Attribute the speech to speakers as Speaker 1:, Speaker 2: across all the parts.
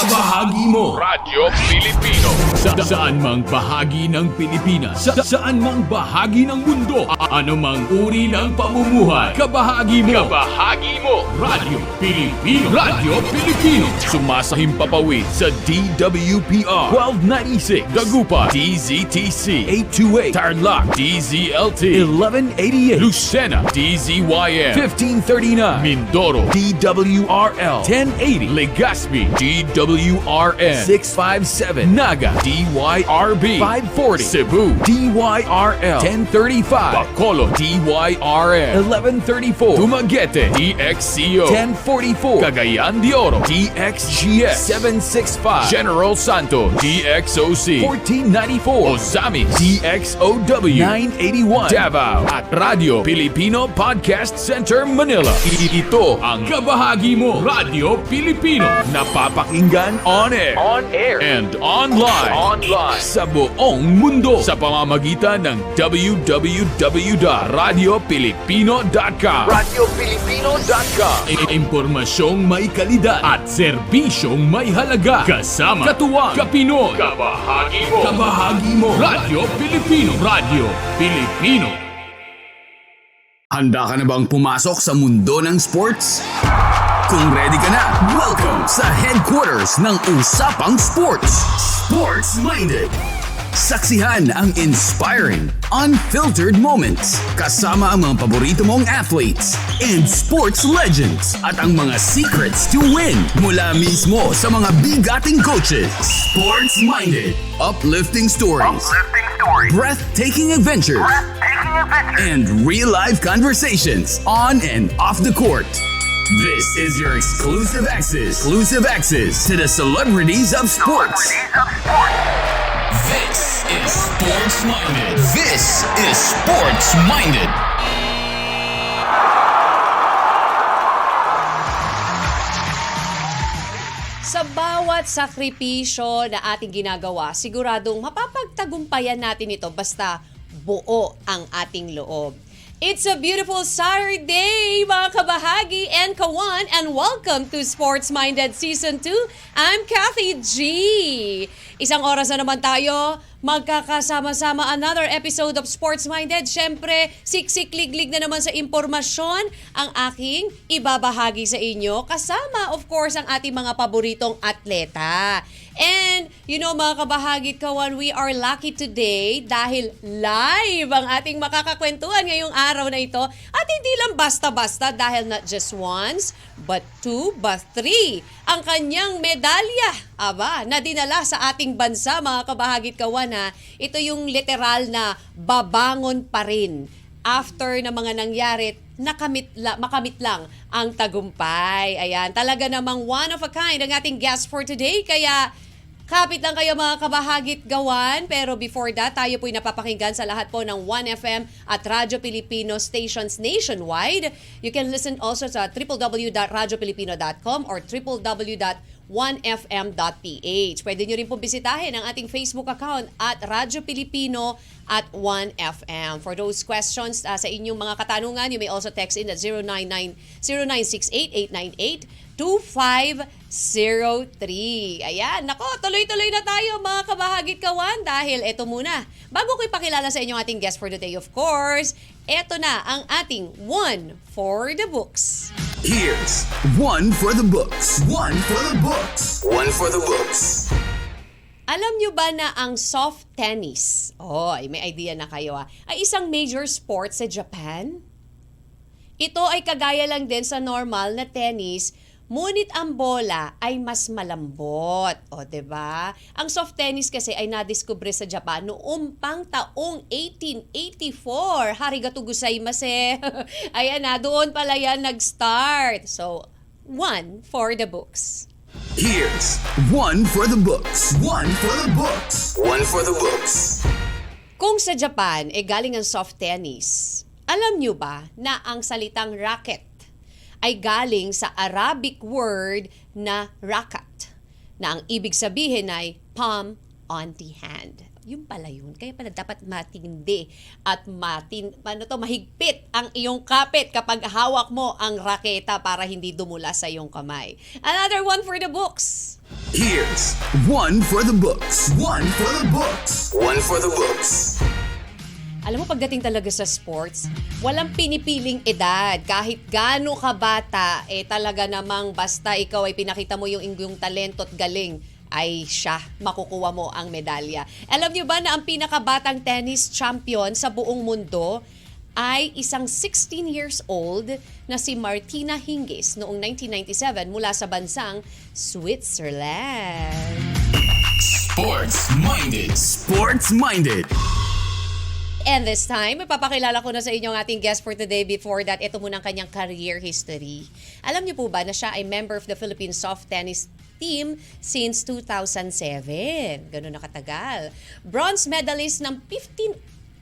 Speaker 1: Kabahagi mo.
Speaker 2: Radyo Pilipino.
Speaker 1: Saan mang bahagi ng Pilipinas, saan mang bahagi ng mundo, anumang uri ng pamumuhay, kabahagi mo.
Speaker 2: Kabahagi mo.
Speaker 1: Radyo Pilipino. Radyo Pilipino. Sumasahimpapawid sa DWPR 1296, Dagupan, DZTC 828, Tarlac, DZLT 1188, Lucena, DZYM 1539, Mindoro, DWRL 1080, Legazpi, DWRN 657, Naga, DYRB 540, Cebu, DYRL 1035, Bacolod, DYRN 1134, Dumaguete, DXCO 1044, Cagayan de Oro, DXGS 765, General Santos, DXOC 1494, Ozamis, DXOW 981, Davao at Radyo Pilipino Podcast Center Manila. Ito ang kabahagi mo, Radyo Pilipino, napapakinggan on air and online sa buong mundo sa pamamagitan ng www.radiopilipino.com.
Speaker 2: RadyoPilipino.com.
Speaker 1: Impormasyong may kalidad at serbisyong may halaga. Kasama, katuwang, kapinoy.
Speaker 2: Kabahagi mo.
Speaker 1: Kabahagi mo. Radyo Pilipino. Radyo Pilipino. Handa ka na bang pumasok sa mundo ng sports? Kung ready ka na, welcome sa headquarters ng Usapang Sports. Sports Minded. Saksihan ang inspiring, unfiltered moments kasama ang mga paborito mong athletes and sports legends at ang mga secrets to win mula mismo sa mga bigating coaches. Sports Minded. Uplifting stories. Breathtaking adventures. And real-life conversations on and off the court. This is your exclusive access to the celebrities of sports. This is Sports Minded. This is Sports Minded.
Speaker 3: Sa bawat sakripisyo na ating ginagawa, siguradong mapapagtagumpayan natin ito basta buo ang ating loob. It's a beautiful Saturday, mga kabahagi and kawan, and welcome to Sports Minded Season 2. I'm Kathy G. Isang oras na naman tayo, magkakasama-sama another episode of Sports Minded. Siyempre, siksik-liglig na naman sa impormasyon ang aking ibabahagi sa inyo. Kasama, of course, ang ating mga paboritong atleta. And, you know, mga kabahagi kawan, we are lucky today dahil live ang ating makakakwentuhan ngayong araw na ito. At hindi lang basta-basta dahil not just once, but two, but three. Ang kanyang medalya, na dinala sa ating bansa, mga kabahagi kawan, ha. Ito yung literal na babangon pa rin. After na mga nangyari, makamit lang ang tagumpay. Ayan, talaga namang one of a kind ang ating guest for today. Kaya kapit lang kayo mga kabahagit gawan. Pero before that, tayo po'y napapakinggan sa lahat po ng 1FM at Radyo Pilipino stations nationwide. You can listen also sa www.radiopilipino.com or www.1fm.ph. Pwede nyo rin po bisitahin ang ating Facebook account at Radyo Pilipino at 1FM. For those questions sa inyong mga katanungan, you may also text in at 0968-898-2503. Ayan, nako, tuloy-tuloy na tayo mga kabahagit kawan dahil eto muna. Bago ko ipakilala sa inyo ang ating guest for today, of course, eto na ang ating One for the Books.
Speaker 1: Here's One for the Books. One for the Books. One for the Books.
Speaker 3: Alam nyo ba na ang soft tennis, may idea na kayo ay isang major sport sa Japan? Ito ay kagaya lang din sa normal na tennis, ngunit ang bola ay mas malambot. Diba? Ang soft tennis kasi ay nadiskubre sa Japan noong pang taong 1884. Harigato gozaimasu. Ayan na, doon pala yan nag-start. So, one for the books.
Speaker 1: Here's One for the Books. One for the Books. One for the Books.
Speaker 3: Kung sa Japan, galing ang soft tennis, alam nyo ba na ang salitang racket ay galing sa Arabic word na rakat, na ang ibig sabihin ay palm on the hand. Yun pala yun. Kaya pala dapat matindi at mahigpit ang iyong kapit kapag hawak mo ang raketa para hindi dumula sa iyong kamay. Another one for the books.
Speaker 1: Here's one for the books. One for the books. One for the books.
Speaker 3: Alam mo, pagdating talaga sa sports, walang pinipiling edad. Kahit gaano ka bata, talaga namang basta ikaw ay pinakita mo yung iyong talento at galing, ay siya, makukuha mo ang medalya. Alam niyo ba na ang pinakabatang tennis champion sa buong mundo ay isang 16 years old na si Martina Hingis noong 1997 mula sa bansang Switzerland.
Speaker 1: Sports-minded. Sports-minded.
Speaker 3: And this time, ipapakilala ko na sa inyo ang ating guest for today. Before that, ito muna ang kanyang career history. Alam niyo po ba na siya ay member of the Philippine Soft Tennis Team since 2007? Ganun na katagal. Bronze medalist ng 15th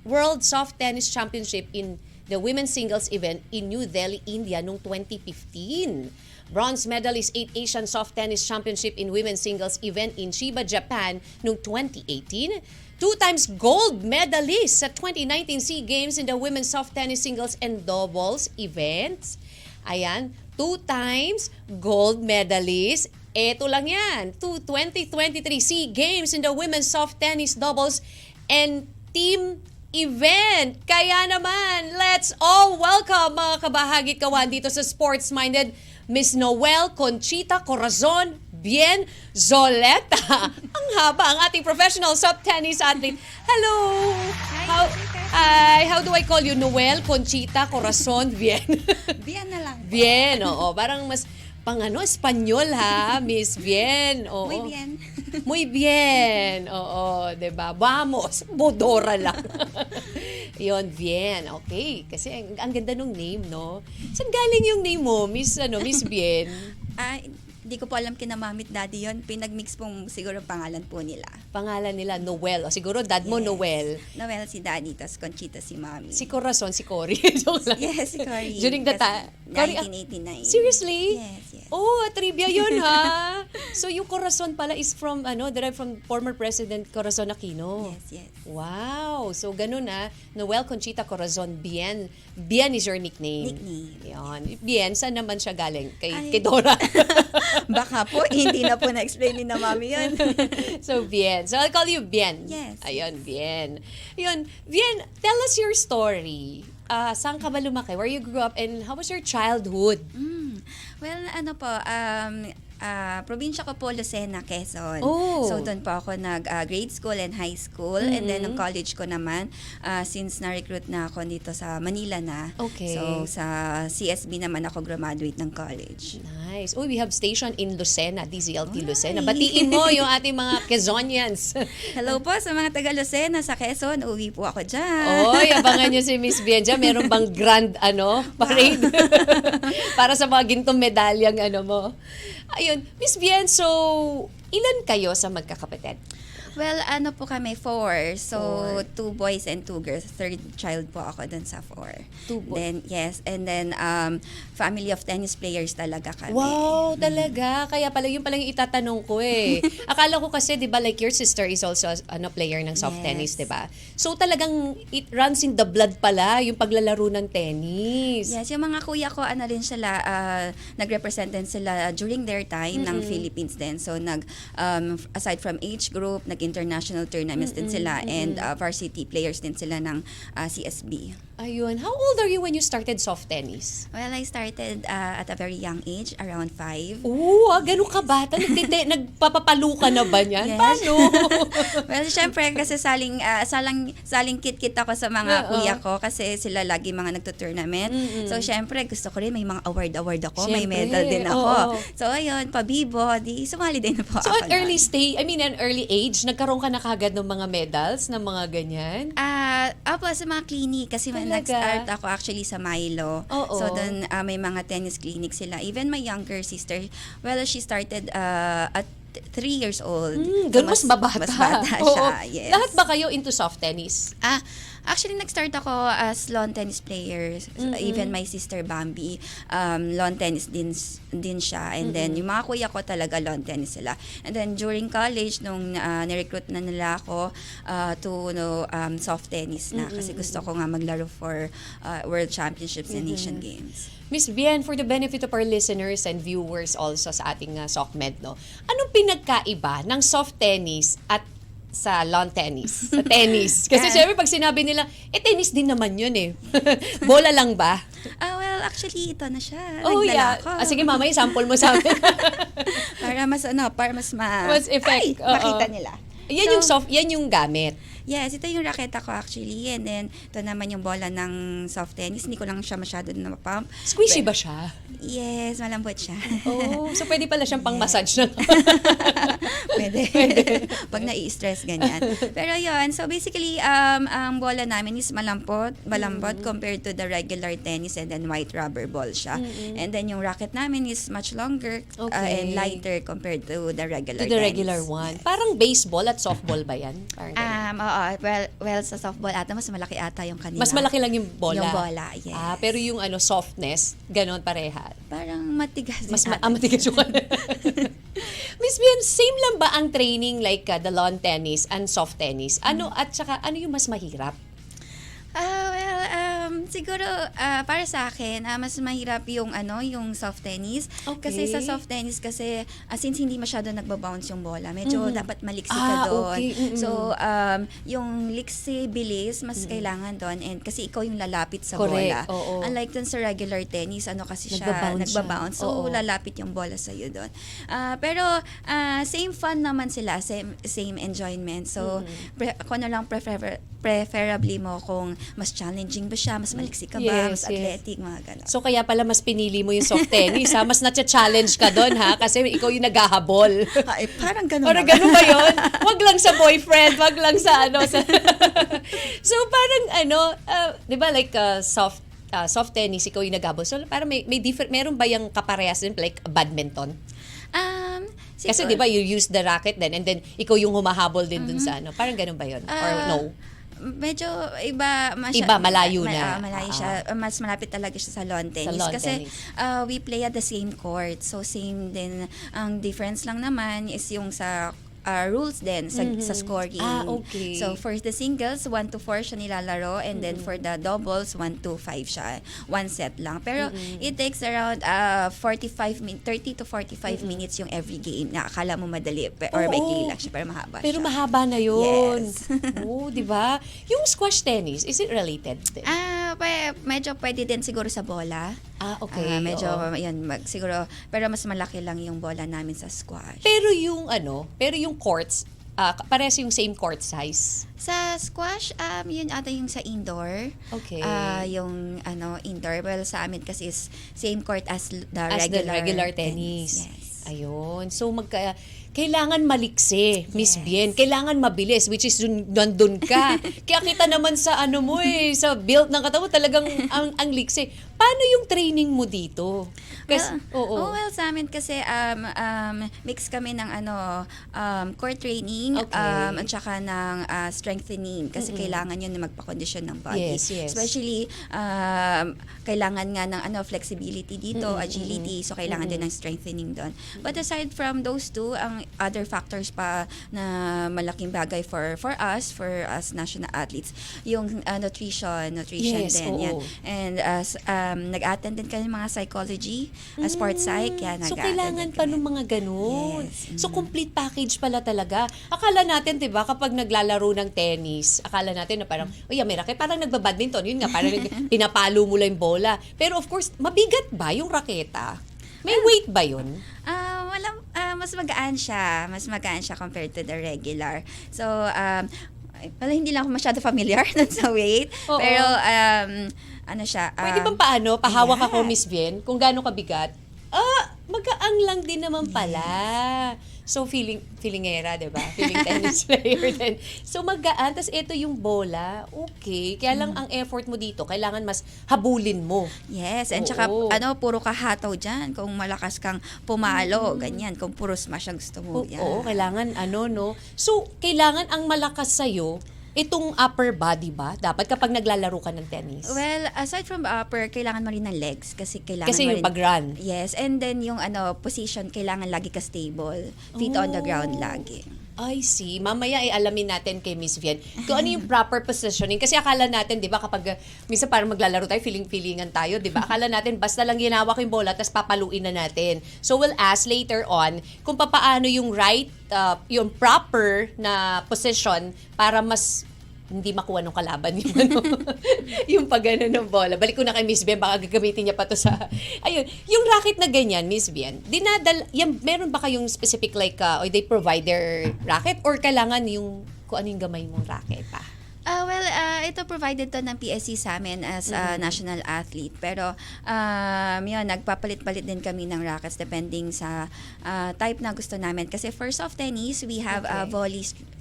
Speaker 3: World Soft Tennis Championship in the women's singles event in New Delhi, India noong 2015. Bronze medalist 8 Asian Soft Tennis Championship in women's singles event in Chiba, Japan noong 2018. 2 times gold medalist sa 2019 SEA Games in the women's soft tennis singles and doubles events. Ayan, 2 times gold medalist. Eto lang yan, 2023 SEA Games in the women's soft tennis doubles and team event. Kaya naman, let's all welcome mga kabahagi kawan dito sa Sports Minded, Miss Noel Conchita Corazon Bien Zoleta. Ang haba ang ating professional soft tennis athlete. Hello! How do I call you? Noel Conchita Corazon Bien?
Speaker 4: Bien na lang.
Speaker 3: Bien, oo. Parang mas Espanyol ha, Miss Bien. Oo.
Speaker 4: Muy bien.
Speaker 3: Muy bien. Oo, 'di ba? Vamos, bodora lang. 'Yon, bien. Okay, kasi ang ganda nung name, no? Saan galing yung name mo, Miss Bien?
Speaker 4: Hindi ko po alam kina mami at daddy yun. Pinag-mix pong siguro pangalan po nila.
Speaker 3: Pangalan nila Noel. O siguro dad mo
Speaker 4: Yes.
Speaker 3: Noel.
Speaker 4: Noel si daddy, tas Conchita si mami.
Speaker 3: Si Corazon, si Cory. Joke lang.
Speaker 4: Yes, si Cory.
Speaker 3: During the time.
Speaker 4: 1989.
Speaker 3: Seriously?
Speaker 4: Yes.
Speaker 3: Oh, trivia yun ha. So yung Corazon pala is from, derived from former President Corazon Aquino.
Speaker 4: Yes.
Speaker 3: Wow. So ganun na. Noel Conchita Corazon Bien. Bien is your nickname.
Speaker 4: Nickname.
Speaker 3: Yan. Bien, saan naman siya galing?
Speaker 4: Ay.
Speaker 3: Kay Dora.
Speaker 4: Baka po, hindi na po na-explain ni na mami yun.
Speaker 3: So, Bien. So, I'll call you Bien.
Speaker 4: Yes.
Speaker 3: Ayun, Bien. Ayun, Bien, tell us your story. Saan ka ba lumaki? Where you grew up and how was your childhood?
Speaker 4: Well, probinsya ko po, Lucena, Quezon.
Speaker 3: Oh.
Speaker 4: So, doon po ako nag-grade school and high school. And then, ng college ko naman, since na-recruit na ako dito sa Manila na.
Speaker 3: Okay.
Speaker 4: So, sa CSB naman ako graduate ng college.
Speaker 3: Nice. Uy, we have station in Lucena, DZLT Lucena.
Speaker 4: Ay.
Speaker 3: Batiin mo yung ating mga Quezonians.
Speaker 4: Hello po sa mga taga Lucena sa Quezon. Uwi po ako dyan.
Speaker 3: Oy, abangan nyo si Miss Bien dyan. Meron bang grand, parade? Para sa mga gintong medalyang mo. Ayun, Miss Bien, so ilan kayo sa magkakapatid?
Speaker 4: Well, po kami, 4. So,
Speaker 3: 4.
Speaker 4: 2 boys and 2 girls. Third child po ako dun sa 4.
Speaker 3: 2 boys.
Speaker 4: Then, yes. And then, family of tennis players talaga kami.
Speaker 3: Wow, talaga. Kaya pala, yun pala yung itatanong ko eh. Akala ko kasi, di ba, like your sister is also player ng soft
Speaker 4: Yes.
Speaker 3: tennis, di ba? So talagang it runs in the blood pala, yung paglalaro ng tennis.
Speaker 4: Yes, yung mga kuya ko, rin sila, nag-represent din sila during their time ng Philippines din. So, aside from age group, nag-international tournaments din sila and varsity players din sila ng CSB.
Speaker 3: Ayun. How old are you when you started soft tennis?
Speaker 4: Well, I started at a very young age, around 5.
Speaker 3: Oo, ganun ka bata? Nagpapapalo ka na ba niyan?
Speaker 4: Yes.
Speaker 3: Paano?
Speaker 4: Well, syempre, kasi saling kit-kit ako sa mga
Speaker 3: Oo.
Speaker 4: kuya ko kasi sila lagi mga nagto-tournament. So, syempre, gusto ko rin may mga award ako, may
Speaker 3: Syempre,
Speaker 4: medal din ako.
Speaker 3: oo.
Speaker 4: So, ayun, pabibo, di sumali din po
Speaker 3: So
Speaker 4: ako.
Speaker 3: at early an early age, nagkaroon ka na kagad ng mga medals, ng mga ganyan?
Speaker 4: Apo, sa mga clinic, kasi
Speaker 3: Talaga?
Speaker 4: nag-start ako actually sa Milo.
Speaker 3: Oo.
Speaker 4: So, doon may mga tennis clinic sila. Even my younger sister, well, she started at 3 years old. So,
Speaker 3: Ganun mas babata.
Speaker 4: Mas bata
Speaker 3: Oo.
Speaker 4: siya, yes.
Speaker 3: Lahat ba kayo into soft tennis?
Speaker 4: Actually, nag-start ako as lawn tennis player. Even my sister Bambi, lawn tennis din siya. And then, yung mga kuya ko talaga lawn tennis sila. And then, during college, nung nirecruit na nila ako to soft tennis na. Kasi gusto ko nga maglaro for World Championships and Asian Games.
Speaker 3: Miss Bien, for the benefit of our listeners and viewers also sa ating SOCMED, no? Anong pinagkaiba ng soft tennis at sa lawn tennis, sa tennis? Kasi syempre pag sinabi nila, tennis din naman yun eh. Bola lang ba?
Speaker 4: Well, actually, ito na siya.
Speaker 3: Oh,
Speaker 4: Nagdala
Speaker 3: yeah.
Speaker 4: ko.
Speaker 3: Sige, mamaya sample mo sa amin.
Speaker 4: para mas
Speaker 3: Mas effect. Oo.
Speaker 4: makita nila.
Speaker 3: Yan yung gamit.
Speaker 4: Yes, ito yung raketa ko actually. And then, ito naman yung bola ng soft tennis. Hindi ko lang siya masyado na mapump.
Speaker 3: Squishy ba siya?
Speaker 4: Yes, malambot siya.
Speaker 3: Oh, so pwede pala siyang pang-massage na.
Speaker 4: Pwede. Pag nai-stress, ganyan. Pero yun, so basically, ang bola namin is malambot compared to the regular tennis, and then white rubber ball siya. And then yung racket namin is much longer and lighter compared to the regular
Speaker 3: To the
Speaker 4: tennis.
Speaker 3: regular one. Parang baseball at softball ba yan? Parang ganun.
Speaker 4: Oo. Well, sa softball ata, mas malaki ata yung kanila.
Speaker 3: Mas malaki lang yung bola.
Speaker 4: Yung bola, yes.
Speaker 3: Pero yung softness, ganon pareha.
Speaker 4: Parang matigas din ata.
Speaker 3: Matigas yung Miss Bien, same lang ba ang training like the lawn tennis and soft tennis? At saka ano yung mas mahirap?
Speaker 4: Siguro para sa akin, mas mahirap yung soft tennis.
Speaker 3: Okay.
Speaker 4: Kasi sa soft tennis since hindi masyado nagba-bounce yung bola, medyo dapat maliksi ka doon.
Speaker 3: Okay.
Speaker 4: So yung liksi bilis mas kailangan doon, and kasi ikaw yung lalapit sa
Speaker 3: Correct.
Speaker 4: bola.
Speaker 3: Oo.
Speaker 4: Unlike dun sa regular tennis, kasi siya
Speaker 3: Nagba-bounce
Speaker 4: nagba-bounce. So
Speaker 3: Oo.
Speaker 4: lalapit yung bola sa iyo doon. Pero same fun naman sila, same enjoyment. So ako na lang preferably mo kung mas challenging ba siya, mas maliksi ka ba, mas athletic, mga gano'n.
Speaker 3: So kaya pala mas pinili mo yung soft tennis, ha? Mas na-challenge ka doon, ha? Kasi ikaw yung naghahabol.
Speaker 4: Parang gano'n.
Speaker 3: Parang gano'n ba yun? Wag lang sa boyfriend, wag lang sa So parang di ba like soft tennis, ikaw yung naghahabol. So parang may different, meron ba yung kaparehas din like badminton? Kasi di ba you use the racket then and then ikaw yung humahabol din dun sa parang gano'n ba yun? Or no?
Speaker 4: Medyo iba,
Speaker 3: malayo na.
Speaker 4: Malayo siya. Mas malapit talaga siya sa lawn tennis.
Speaker 3: lawn
Speaker 4: Kasi
Speaker 3: tennis.
Speaker 4: we play at the same court. So same din. Ang difference lang naman is yung sa rules din sa scoring.
Speaker 3: Okay.
Speaker 4: So for the singles, 1 to 4 siya nilalaro, and then for the doubles, 1 to 5 siya. One set lang. Pero it takes around 30 to 45 minutes yung every game. Nakakala mo madali or maikli lang siya, pero mahaba
Speaker 3: Pero
Speaker 4: siya.
Speaker 3: mahaba na yun.
Speaker 4: Yes.
Speaker 3: Di ba? Yung squash tennis, is it related din?
Speaker 4: Medyo pwede din siguro sa bola.
Speaker 3: Okay.
Speaker 4: Medyo,
Speaker 3: oo.
Speaker 4: yan, siguro, pero mas malaki lang yung bola namin sa squash.
Speaker 3: Pero yung courts, parehas yung same court size.
Speaker 4: Sa squash, yun ata yung sa indoor.
Speaker 3: Okay.
Speaker 4: Yung indoor. Well, sa amin kasi is same court as the
Speaker 3: regular tennis.
Speaker 4: Yes.
Speaker 3: Ayun. So kailangan maliksi, Miss
Speaker 4: Yes.
Speaker 3: Bien. Kailangan mabilis, which is nandun ka. Kaya kita naman sa sa build ng katawan, talagang ang liksi. Paano yung training mo dito? Kasi,
Speaker 4: Well, sa amin kasi mix kami ng core training
Speaker 3: Okay.
Speaker 4: at saka ng strengthening kasi kailangan yun na magpa-condition ng body.
Speaker 3: Yes.
Speaker 4: Especially kailangan nga ng flexibility dito, agility, so kailangan din ng strengthening doon. But aside from those two, ang other factors pa na malaking bagay for us national athletes, yung nutrition
Speaker 3: Yes,
Speaker 4: din
Speaker 3: oo.
Speaker 4: yan. And nag-attend din kami mga psychology, sports psych, yan.
Speaker 3: So,
Speaker 4: nag-attend
Speaker 3: kailangan
Speaker 4: din
Speaker 3: pa
Speaker 4: kami.
Speaker 3: nung mga ganun.
Speaker 4: Yes.
Speaker 3: So, complete package pala talaga. Akala natin, di ba, kapag naglalaro ng tennis, akala natin na parang, may racket, parang nagbabadminton. Yun nga, parang pinapalo mo lang yung bola. Pero of course, mabigat ba yung raketa? May weight ba yun?
Speaker 4: Mas magaan siya. Mas magaan siya compared to the regular. So, wala, hindi lang ako masyado familiar dun sa weight.
Speaker 3: Oo.
Speaker 4: Pero, siya.
Speaker 3: Pwede bang pahawak
Speaker 4: yeah.
Speaker 3: ako, Miss Bien, kung gaano kabigat? Magaang lang din naman pala. So, feelingera, di ba? Feeling tennis player din. So, magaan. Tapos, ito yung bola. Okay. Kaya lang ang effort mo dito, kailangan mas habulin mo.
Speaker 4: Yes, and saka puro ka hataw dyan. Kung malakas kang pumalo, ganyan. Kung puro smash ang gusto mo. Yan.
Speaker 3: Oo, kailangan no? So, kailangan ang malakas sa'yo, itong upper body ba? Dapat kapag naglalaro ka ng tennis?
Speaker 4: Well, aside from upper, kailangan mo rin ng legs kasi kailangan
Speaker 3: Kasi
Speaker 4: mo
Speaker 3: yung
Speaker 4: rin,
Speaker 3: pag-run.
Speaker 4: Yes, and then yung position, kailangan lagi ka stable. Feet on the ground lagi.
Speaker 3: I see. Mamaya ay alamin natin kay Miss Vian kung ano yung proper positioning. Kasi akala natin, di ba, kapag minsan parang maglalaro tayo, feeling-feelingan tayo, di ba? Akala natin basta lang ginawak yung bola tapos papaluin na natin. So we'll ask later on kung papaano yung right, yung proper na position para mas hindi makuha ng kalaban yung yung pagano ng bola. Balik ko na kay Miss Bien, baka gagamitin niya pa to sa ayun, yung racket na ganyan, Miss Bien. Meron ba kayong specific like or they provide their racket or kailangan yung kung ano yung gamay mong racket pa?
Speaker 4: Ito provided to ng PSC sa amin as a national athlete. Pero, yun, nagpapalit-palit din kami ng rackets depending sa type na gusto namin. Kasi for soft tennis, we have a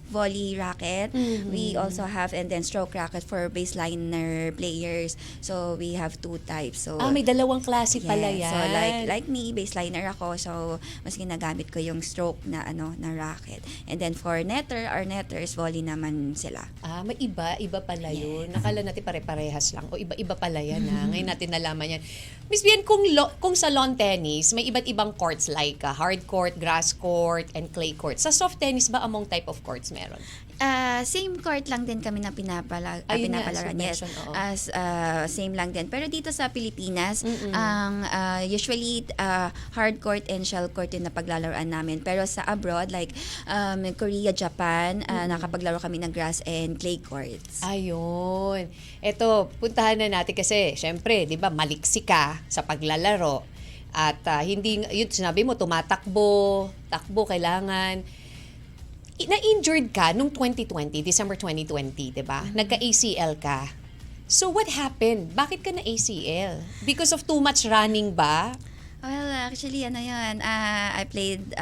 Speaker 4: volley racket. We also have and then stroke racket for baseliner players. So we have 2 types. So
Speaker 3: May dalawang klase pala yan.
Speaker 4: So like me, baseliner ako. So mas ginagamit ko yung stroke na na racket. And then for our netters volley naman sila.
Speaker 3: May iba pala yun. Nakala natin pare-parehas lang. O iba-iba pala yan Ngayon natin nalaman yan. Miss Bien, kung sa lawn tennis, may iba't ibang courts like hard court, grass court, and clay court. Sa soft tennis ba among type of courts meron?
Speaker 4: Same court lang din kami na pinapalaran. Yes. As same lang din. Pero dito sa Pilipinas, ang usually hard court and shell court yung napaglalaroan namin. Pero sa abroad like Korea, Japan, nakapaglaro kami ng grass and clay courts.
Speaker 3: Ayun. Eto, puntahan na natin kasi syempre, 'di ba, maliksi ka sa paglalaro. At hindi yun sinabi mo takbo kailangan. Na-injured ka nung 2020, December 2020, 'di ba? Nagka-ACL ka. So what happened? Bakit ka na ACL? Because of too much running ba?
Speaker 4: Well, actually, I played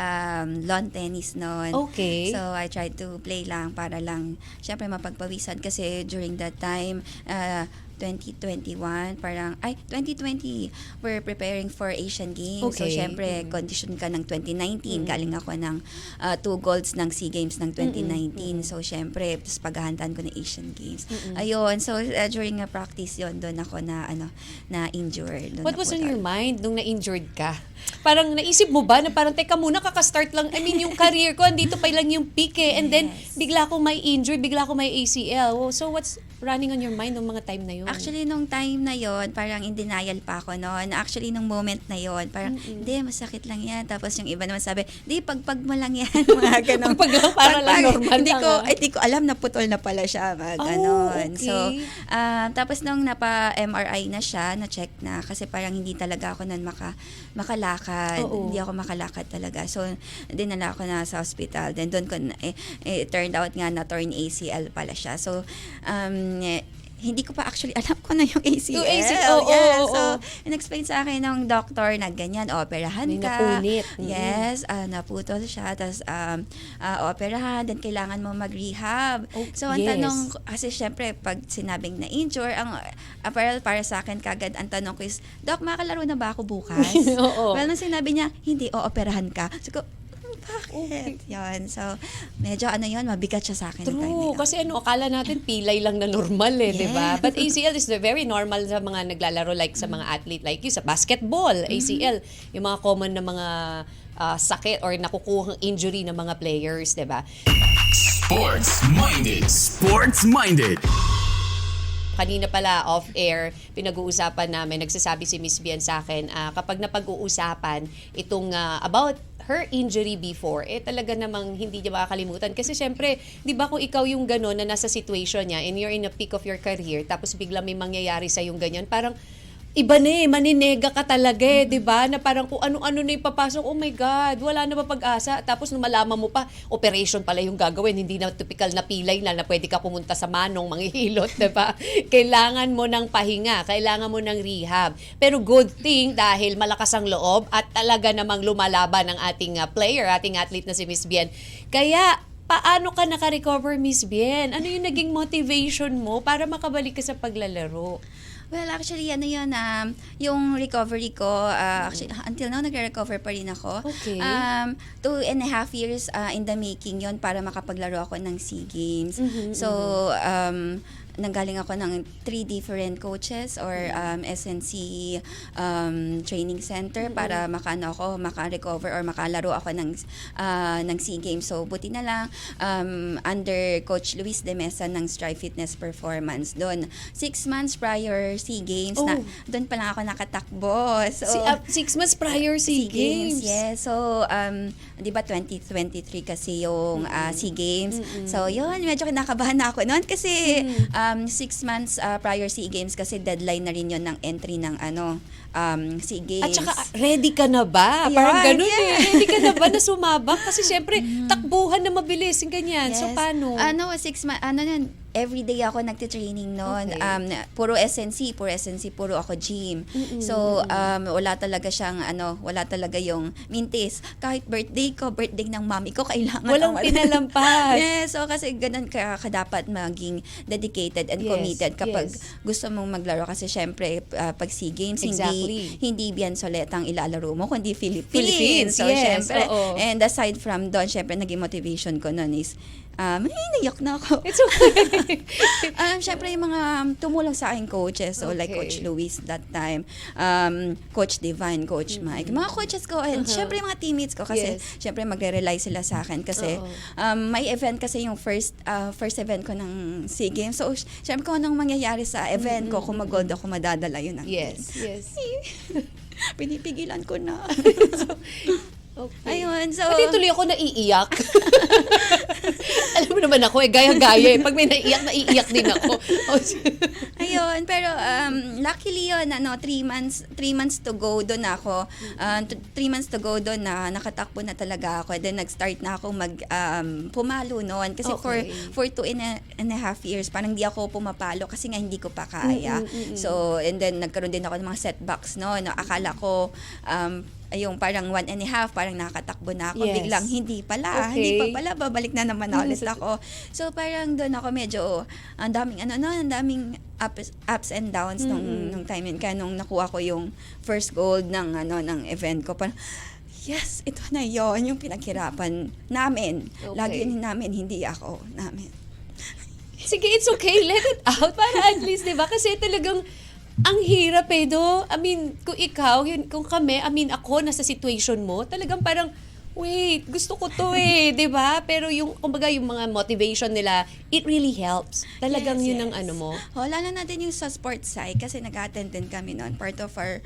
Speaker 4: lawn tennis noon.
Speaker 3: Okay.
Speaker 4: So, I tried to play lang para lang, syempre, mapagpawisan kasi during that time, 2021, 2020, we're preparing for Asian Games.
Speaker 3: Okay.
Speaker 4: So, syempre, condition ka ng 2019. Galing ako ng 2 golds ng SEA Games ng 2019. So, syempre, tapos paghahandaan ko ng Asian Games. Ayun. So, during a practice yon doon ako na injured.
Speaker 3: What was on your mind nung na-injured ka? Parang naisip mo ba na parang teka muna kakastart lang, I mean yung career ko andito pa lang yung peak and then bigla akong may injury, bigla akong may ACL. So what's running on your mind nung mga time na yun?
Speaker 4: Actually nung time na yon parang in denial pa ako noon. Actually nung moment na yon parang hindi, masakit lang yan. Tapos yung iba naman sabi, di pagpag mo lang yan. Mga ganun.
Speaker 3: Pagpag lang para lang normal
Speaker 4: hindi
Speaker 3: lang.
Speaker 4: Hindi ko alam na putol na pala siya. Mga ganon.
Speaker 3: Okay.
Speaker 4: So tapos nung napa-MRI na siya, na-check na kasi parang hindi talaga ako nun makalakad.
Speaker 3: Oo.
Speaker 4: Hindi ako makalakad talaga. So, dinala ako na sa hospital. Then, doon ko, it turned out nga na torn ACL pala siya. So, hindi ko pa actually alam ko na yung ACL.
Speaker 3: Yung ACL, oo.
Speaker 4: So, in-explain sa akin ng doctor na ganyan, operahan
Speaker 3: May
Speaker 4: ka.
Speaker 3: napunit.
Speaker 4: Yes, naputol siya. Tapos, operahan, then kailangan mo mag-rehab.
Speaker 3: Oh,
Speaker 4: so, ang
Speaker 3: yes.
Speaker 4: tanong, kasi syempre, pag sinabing na-injure, ang apparel para sa akin kagad, ang tanong ko is, Doc, makalaro na ba ako bukas?
Speaker 3: Oo.
Speaker 4: Well, nung sinabi niya, hindi, operahan ka. So, bakit? Yun. So, medyo yun, mabigat siya sa akin.
Speaker 3: True. Kasi akala natin pilay lang na normal di ba? But ACL is very normal sa mga naglalaro like sa mga athlete like you, sa basketball, ACL. Yung mga common na mga sakit or nakukuhang injury ng mga players, di ba?
Speaker 1: Sports-minded. Sports-minded.
Speaker 3: Kanina pala off-air, pinag-uusapan namin, nagsasabi si Miss Bien sa akin, kapag napag-uusapan itong about her injury before, talaga namang hindi niya makakalimutan. Kasi syempre, di ba kung ikaw yung gano'n na nasa situation niya and you're in the peak of your career, tapos bigla may mangyayari sa yung ganyan, parang iba na maninega ka talaga di ba? Na parang kung ano-ano na ipapasok, oh my God, wala na ba pag-asa? Tapos nung malaman mo pa, operation pala yung gagawin, hindi na typical na pilay na pwede ka pumunta sa manong, manghihilot, di ba? Kailangan mo ng pahinga, kailangan mo ng rehab. Pero good thing, dahil malakas ang loob at talaga namang lumalaban ang ating player, ating athlete na si Miss Bien. Kaya, paano ka naka-recover, Miss Bien? Ano yung naging motivation mo para makabalik ka sa paglalaro?
Speaker 4: Well, actually, ano yun, yung recovery ko, actually, until now, nagre-recover pa rin ako.
Speaker 3: Okay.
Speaker 4: 2.5 years in the making yon para makapaglaro ako ng SEA Games. So, nanggaling ako ng 3 different coaches or SNC training center para maka-recover or makalaro ako ng SEA Games. So, buti na lang, under Coach Luis de Mesa ng Strive Fitness Performance. Doon, 6 months prior SEA Games, doon pa lang ako nakatakbo. So,
Speaker 3: 6 months prior SEA Games.
Speaker 4: Yes. So, di ba 2023 kasi yung SEA Games. So, yun, medyo kinakabahan na ako noon kasi 6 months prior SEA Games kasi deadline na rin yun ng entry ng SEA Games.
Speaker 3: At saka, ready ka na ba? Parang ganun Ready ka na ba na sumabak? Kasi syempre, takbuhan na mabilis, yung ganyan.
Speaker 4: Yes.
Speaker 3: So, paano?
Speaker 4: 6 months, everyday ako nagtitraining noon.
Speaker 3: Okay.
Speaker 4: Puro SNC, puro ako gym. So, wala talaga yung mintis. Kahit birthday ng mami ko, kailangan
Speaker 3: Walang pinalampas.
Speaker 4: Yes, so kasi ganun ka dapat maging dedicated and committed kapag gusto mong maglaro. Kasi syempre, pag SEA Games, hindi Bien Solet ang ilalaro mo, kundi Philippines. So, syempre, and aside from doon, syempre, naging motivation ko noon is, naiyak na ako.
Speaker 3: It's okay.
Speaker 4: Syempre, yung mga tumulong sa aking coaches, so like Coach Luis that time, Coach Divine, Coach Mike, mga coaches ko, and syempre yung mga teammates ko kasi syempre magre-rely sila sa akin kasi may event kasi yung first event ko ng SEA Games. So, syempre kung anong mangyayari sa event ko, kung mag-gold ako, madadala yun ang
Speaker 3: Yes.
Speaker 4: pinipigilan ko na.
Speaker 3: Okay.
Speaker 4: Ayun, so...
Speaker 3: Pati tuloy ako naiiyak. Alam mo naman ako, gaya-gaya. Pag may naiiyak din ako.
Speaker 4: Ayun, pero luckily yun, 3 months to go doon ako. 3 months to go doon na nakatakbo na talaga ako. Then nag-start na ako pumalo noon. Kasi for 2.5 years, parang hindi ako pumapalo kasi nga hindi ko pa kaya. So, and then nagkaroon din ako ng mga setbacks noon. Akala ko, yung parang 1.5, parang nakatakbo na ako. Biglang hindi pa pala, babalik na naman ulit ako. So parang doon ako medyo, ang daming ups and downs nung time yun. Kaya nung nakuha ko yung first gold ng event ko, parang, yes, ito na yon yung pinaghirapan namin. Lagi namin, hindi ako namin.
Speaker 3: Sige, it's okay. Let it out. Para at least, di ba? Kasi talagang, ang hirap do. I mean, kung ikaw, kung kami, ako, nasa situation mo, talagang parang, wait, gusto ko to di ba? Pero kumbaga yung mga motivation nila, it really helps. Talagang yun ang ano mo.
Speaker 4: Lalo na din yung sa sports side, kasi nag-attend din kami noon. Part of our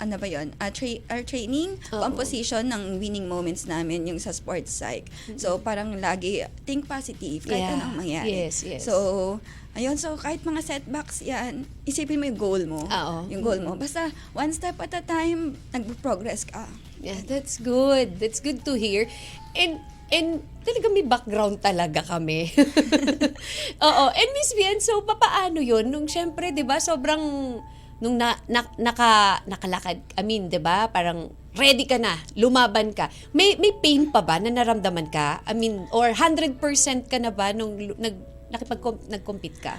Speaker 4: our training, composition ng winning moments namin yung sa sports psych. So, parang lagi, think positive, kahit anong mangyari.
Speaker 3: Yes.
Speaker 4: So, ayun, so kahit mga setbacks yan, isipin mo yung goal mo. Yung goal mo. Basta, one step at a time, nag-progress ka.
Speaker 3: Yeah, that's good. That's good to hear. And talaga may background talaga kami. Oo. And Miss Bien, so papaano yun? Nung syempre, di ba, sobrang nung nakalakad, 'di ba? Parang ready ka na, lumaban ka. May pain pa ba na naramdaman ka? Or 100% ka na ba nung nag-compete ka?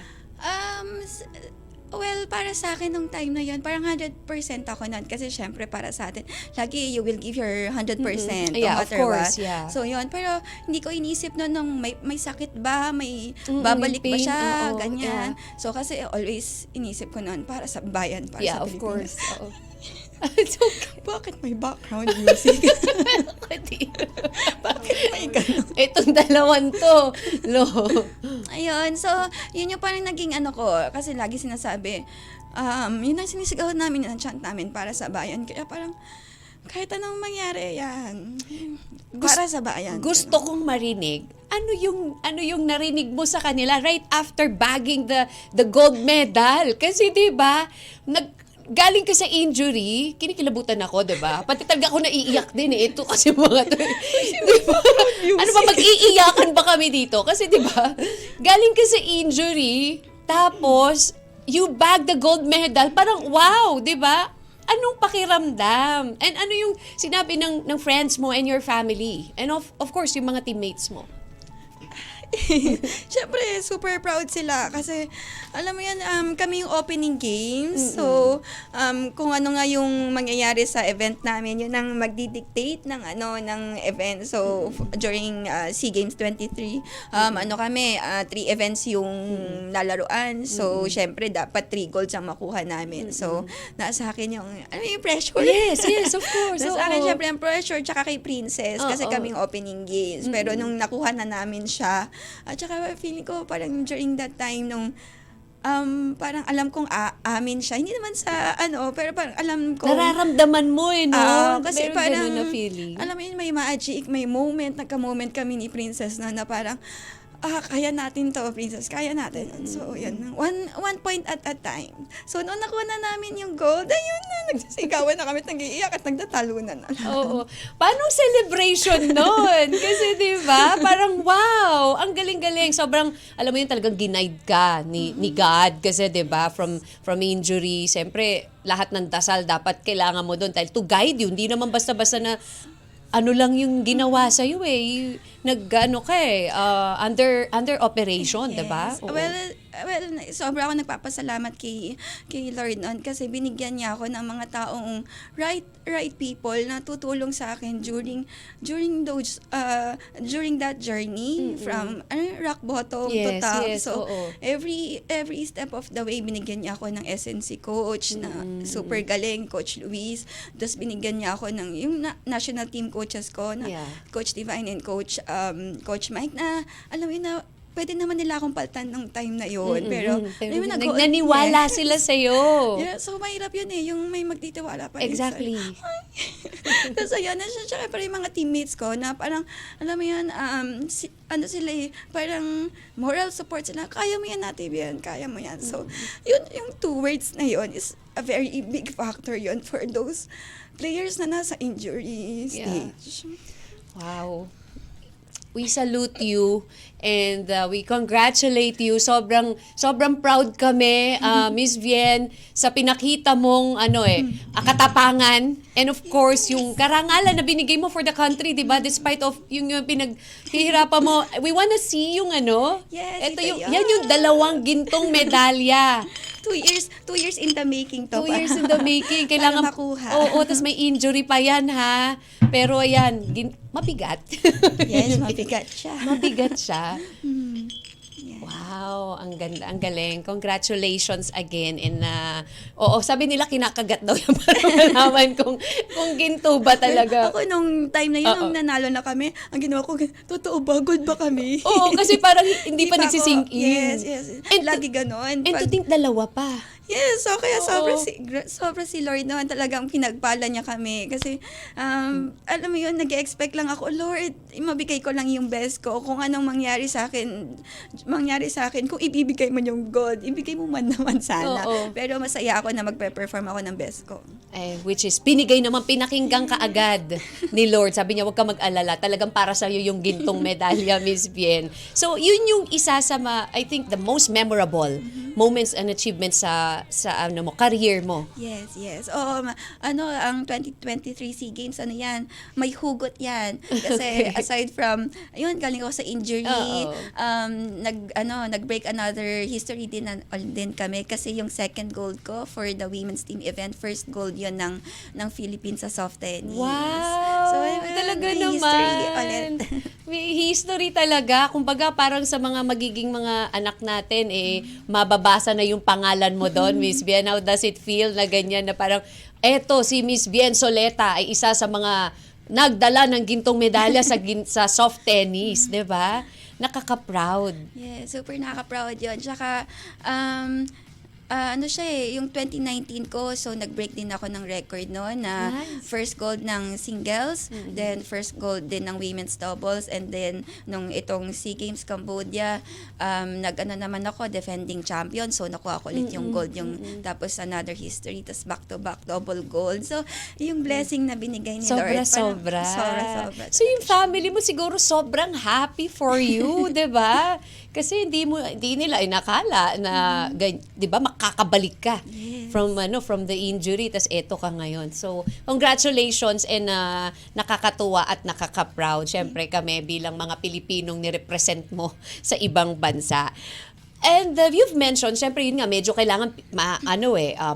Speaker 4: Well, para sa akin nung time na yun, parang 100% ako nun. Kasi syempre para sa atin, lagi you will give your 100% no matter what.
Speaker 3: Yeah.
Speaker 4: So yun, pero hindi ko inisip nun nung may sakit ba, may babalik ba siya, ganyan. So kasi always inisip ko nun para sa bayan, para sa Pilipinas.
Speaker 3: Of course. It's okay.
Speaker 4: Bakit may background music? Bakit may ganun?
Speaker 3: Itong dalawan to.
Speaker 4: Ayun, so, yun yung parang naging ko, kasi lagi sinasabi, yun ang sinisigaw namin, yun ang chant namin para sa bayan. Kaya parang, kahit anong mangyari yan, para sa bayan.
Speaker 3: Gusto kong marinig, ano yung narinig mo sa kanila right after bagging the gold medal? Kasi 'di ba, galing ka sa injury, kinikilabutan ako, 'di ba? Pati talaga ako naiiyak din Ito kasi mga diba? Ano ba, mag-iiyakan ba kami dito? Kasi 'di ba, galing ka sa injury, tapos you bag the gold medal, parang wow, 'di ba? Anong pakiramdam? And ano yung sinabi ng friends mo and your family? And of course, yung mga teammates mo?
Speaker 4: Siyempre, super proud sila kasi alam mo yan, kami yung opening games. So, kung ano nga yung mangyayari sa event namin, yun ang magdidictate ng event. So, during SEA Games 23, kami, 3 events yung lalaruan. So, syempre, dapat 3 golds ang makuha namin. So, nasa akin yung, yung pressure.
Speaker 3: Yes, of course.
Speaker 4: Nasa akin,
Speaker 3: Oo.
Speaker 4: syempre, ang pressure, tsaka kay Princess, kasi kaming opening games. Pero nung nakuha na namin siya, at saka feeling ko, parang during that time, nung parang alam kong amin siya. Hindi naman sa pero parang alam ko.
Speaker 3: Nararamdaman mo no?
Speaker 4: Kasi
Speaker 3: Meron
Speaker 4: parang,
Speaker 3: ganun na feeling.
Speaker 4: alam mo yun, may magic, may moment, nagka-moment kami ni Princess na parang, kaya natin to, Princess, kaya natin. So, yan, one point at a time. So, noon nakuha na namin yung gold, ayun na, nagsisigawan na kami, nag-iiyak at nagtatalunan na.
Speaker 3: Oo. Paano celebration nun? Kasi di ba parang wow, ang galing-galing. Sobrang, alam mo yun, talagang ginaid ka ni God. Kasi di ba from injury, siyempre, lahat ng dasal dapat kailangan mo doon. Dahil to guide you, hindi naman basta-basta na ano lang yung ginawa sa iyo under operation,
Speaker 4: Yes.
Speaker 3: 'di ba? Oo.
Speaker 4: Well, sobra ako nagpapasalamat kay Lord noon kasi binigyan niya ako ng mga taong right people na tutulong sa akin during that journey from rock bottom to
Speaker 3: Yes,
Speaker 4: top.
Speaker 3: yes,
Speaker 4: So
Speaker 3: oo.
Speaker 4: every step of the way binigyan niya ako ng SNC coach na super galing, Coach Luis. Tapos binigyan niya ako ng yung national team coaches ko na
Speaker 3: Yeah.
Speaker 4: Coach Divine and Coach Mike na alam mo yun na pwede naman nila akong paltan ng time na yun. Pero
Speaker 3: naniwala sila sa iyo.
Speaker 4: Yeah, so mahirap yun yung may magtitiwala pa.
Speaker 3: Exactly.
Speaker 4: Tapos ayun, syempre yung mga teammates ko na parang, alam mo yun, sila parang moral support sila. Kaya mo yan, Ate Bian, kaya mo yan. So, yun, yung 2 words na yun is a very big factor yun for those players na nasa injury stage.
Speaker 3: Wow. We salute you and we congratulate you. Sobrang proud kami, Miss Bien, sa pinakita mong katapangan and of course yung karangalan na binigay mo for the country, 'di ba? Despite of yung pinaghihirapan mo. We wanna see yung
Speaker 4: Yes,
Speaker 3: ito
Speaker 4: ito
Speaker 3: yung
Speaker 4: yun.
Speaker 3: yan yung 2 gintong medalya.
Speaker 4: 2 years in the making to.
Speaker 3: 2 years in the making. Kailangan
Speaker 4: Para makuha.
Speaker 3: Oo, tapos may injury pa yan, ha? Pero ayan, mabigat.
Speaker 4: Yes, mabigat siya.
Speaker 3: Mabigat siya.
Speaker 4: Yeah.
Speaker 3: Wow, ang ganda, ang galing. Congratulations again. And sabi nila kinakagat daw yan para malaman kung ginto ba talaga.
Speaker 4: Ako nung time na yun,
Speaker 3: Oo.
Speaker 4: nung nanalo na kami, ang ginawa ko, totoo ba? Good ba kami?
Speaker 3: Oo, kasi parang hindi pa nagsisink in.
Speaker 4: Yes.
Speaker 3: And
Speaker 4: Lagi ganon.
Speaker 3: And to think 2 pa.
Speaker 4: Yes, so kaya
Speaker 3: Oo.
Speaker 4: sobra si Lord naman talagang pinagpala niya kami. Kasi, alam mo yun, nag-expect lang ako, Lord, mabigay ko lang yung best ko. Kung anong mangyari sa akin, kung ibibigay mo yung gold, ibigay mo man naman sana.
Speaker 3: Oo.
Speaker 4: Pero masaya ako na magpe-perform ako ng best ko.
Speaker 3: Which is, pinakinggan ka agad ni Lord. Sabi niya, huwag ka mag-alala. Talagang para sa'yo yung gintong medalya, Miss Bien. So, yun yung isa sa, I think, the most memorable moments and achievements sa career mo.
Speaker 4: Yes. Ang 2023 SEA Games, yan, may hugot yan. Kasi aside from, galing ako sa injury,
Speaker 3: Oo.
Speaker 4: nag-break another history din kami kasi yung second gold ko for the women's team event, first gold yun ng Philippines sa soft tennis.
Speaker 3: Wow!
Speaker 4: So,
Speaker 3: Talaga
Speaker 4: may
Speaker 3: naman.
Speaker 4: history ulit.
Speaker 3: May history talaga. Kumbaga, parang sa mga magiging mga anak natin, mababasa na yung pangalan mo doon, Miss Bien. How does it feel na ganyan na parang, eto, si Miss Bien Soleta ay isa sa mga nagdala ng gintong medalya sa soft tennis, di ba? Nakaka-proud.
Speaker 4: Yeah, super nakaka-proud yun. Tsaka, yung 2019 ko, so nag-break din ako ng record noon na
Speaker 3: Nice.
Speaker 4: first gold ng singles, then first gold din ng women's doubles, and then nung itong SEA Games Cambodia, naman ako, defending champion, so nakuha ko ulit yung gold, tapos another history, tapos back-to-back double gold. So, yung blessing na binigay ni Lord.
Speaker 3: Sobra.
Speaker 4: Sobra.
Speaker 3: So yung family mo siguro sobrang happy for you, 'di ba? Kasi hindi nila inakala na 'di ba makakabalik ka from the injury, tas eto ka ngayon. So, congratulations and nakakatuwa at nakaka-proud. Syempre kami bilang mga Pilipinong nirepresent mo sa ibang bansa. And you've mentioned, syempre yun nga, medyo kailangan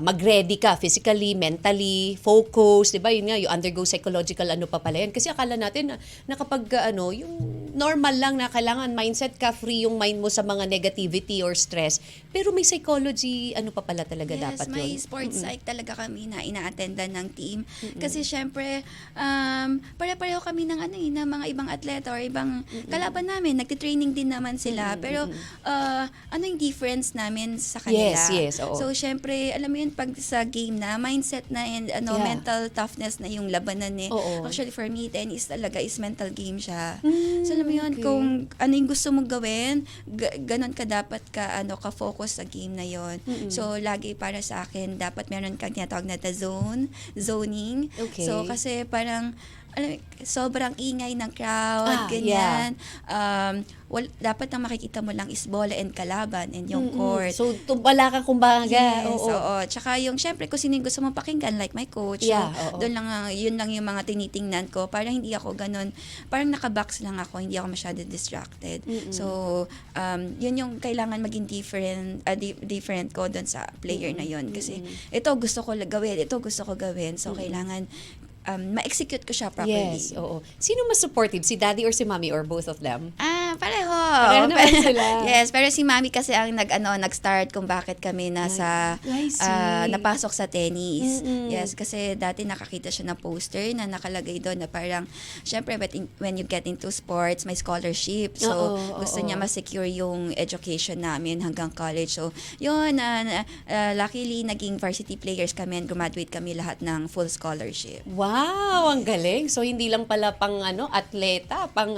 Speaker 3: mag-ready ka physically, mentally, focus, 'di ba? Yun nga, you undergo psychological pa pala yan. Kasi akala natin na kapag yung normal lang na kailangan mindset ka, free yung mind mo sa mga negativity or stress. Pero may psychology, pa pala talaga dapat yun.
Speaker 4: Yes, may sports psych talaga kami na ina-attendan ng team. Kasi syempre, pare-pareho kami ng ng mga ibang atleta or ibang kalaban namin. Nagtitraining din naman sila. Pero, ano yung difference namin sa kanila?
Speaker 3: Yes, oo.
Speaker 4: So, syempre, alam mo yun, pag sa game na, mindset na and mental toughness na yung labanan
Speaker 3: Oo.
Speaker 4: Actually, for me, tennis talaga is mental game siya. So, alam mo yun, kung ano yung gusto mong gawin, ganon ka dapat ka-focus sa game na yon. So, lagi para sa akin, dapat meron kang tinatawag na zoning.
Speaker 3: Okay.
Speaker 4: So, kasi parang, sobrang ingay ng crowd, ganyan. Dapat ang makikita mo lang is bola and kalaban and yung court.
Speaker 3: So, tumbala ka kumbaga.
Speaker 4: Yes,
Speaker 3: Oo.
Speaker 4: oo. Tsaka yung, syempre, kung sino yung gusto mong pakinggan, like my coach.
Speaker 3: Yeah,
Speaker 4: so,
Speaker 3: oo.
Speaker 4: doon lang, yun lang yung mga tinitingnan ko. Parang hindi ako ganun, parang nakabox lang ako, hindi ako masyado distracted. So, yun yung kailangan maging different ko doon sa player na yun. Kasi, ito gusto ko gawin, ito gusto ko gawin. So, kailangan ma-execute ko siya properly.
Speaker 3: Yes, oo. Sino mas supportive? Si daddy or si mommy or both of them?
Speaker 4: Pareho.
Speaker 3: Pareho naman sila.
Speaker 4: Yes, pero si Mami kasi ang nag-start kung bakit kami napasok sa tennis. Yes, kasi dati nakakita siya ng poster na nakalagay doon na parang, syempre, when you get into sports, may scholarship. So, gusto niya ma-secure yung education namin hanggang college. So, yun, luckily, naging varsity players kami and graduate kami lahat ng full scholarship.
Speaker 3: Wow, ang galing. So hindi lang pala pang atleta, pang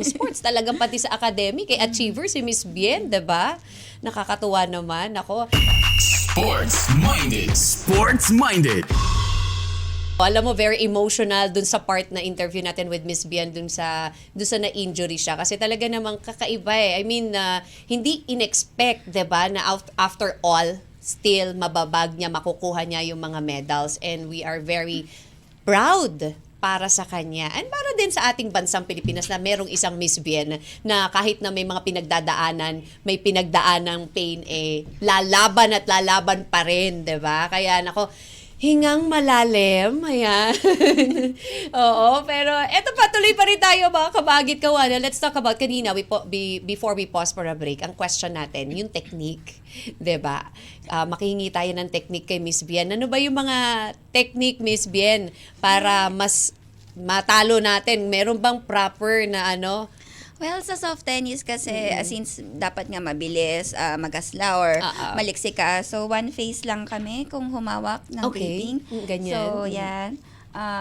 Speaker 3: sports, talagang pati sa academic, achiever si Miss Bien, 'di ba? Nakakatuwa naman. Ako.
Speaker 1: Sports-minded. Sports-minded.
Speaker 3: Alam mo, very emotional dun sa part na interview natin with Miss Bien dun sa na-injury siya. Kasi talaga namang kakaiba I mean, hindi in-expect, 'di ba, na after all, still mababag niya, makukuha niya yung mga medals. And we are very proud para sa kanya. And para din sa ating bansang Pilipinas na merong isang Miss Bien na kahit na may mga pinagdadaanan, may pinagdaanang pain, lalaban at lalaban pa rin, 'di ba? Kaya nako, hingang malalim, ayan. Oo, pero eto pa, tuloy pa rin tayo mga kabagit kawana. Let's talk about kanina, before we pause for a break, ang question natin, yung technique, 'di ba? Makihingi tayo ng technique kay Miss Bien. Ano ba yung mga technique, Miss Bien, para mas matalo natin? Meron bang proper na
Speaker 4: Well, sa soft tennis kasi, since dapat nga mabilis, magasla or maliksi ka, so one face lang kami kung humawak ng gripping.
Speaker 3: Ganyan.
Speaker 4: So, yan.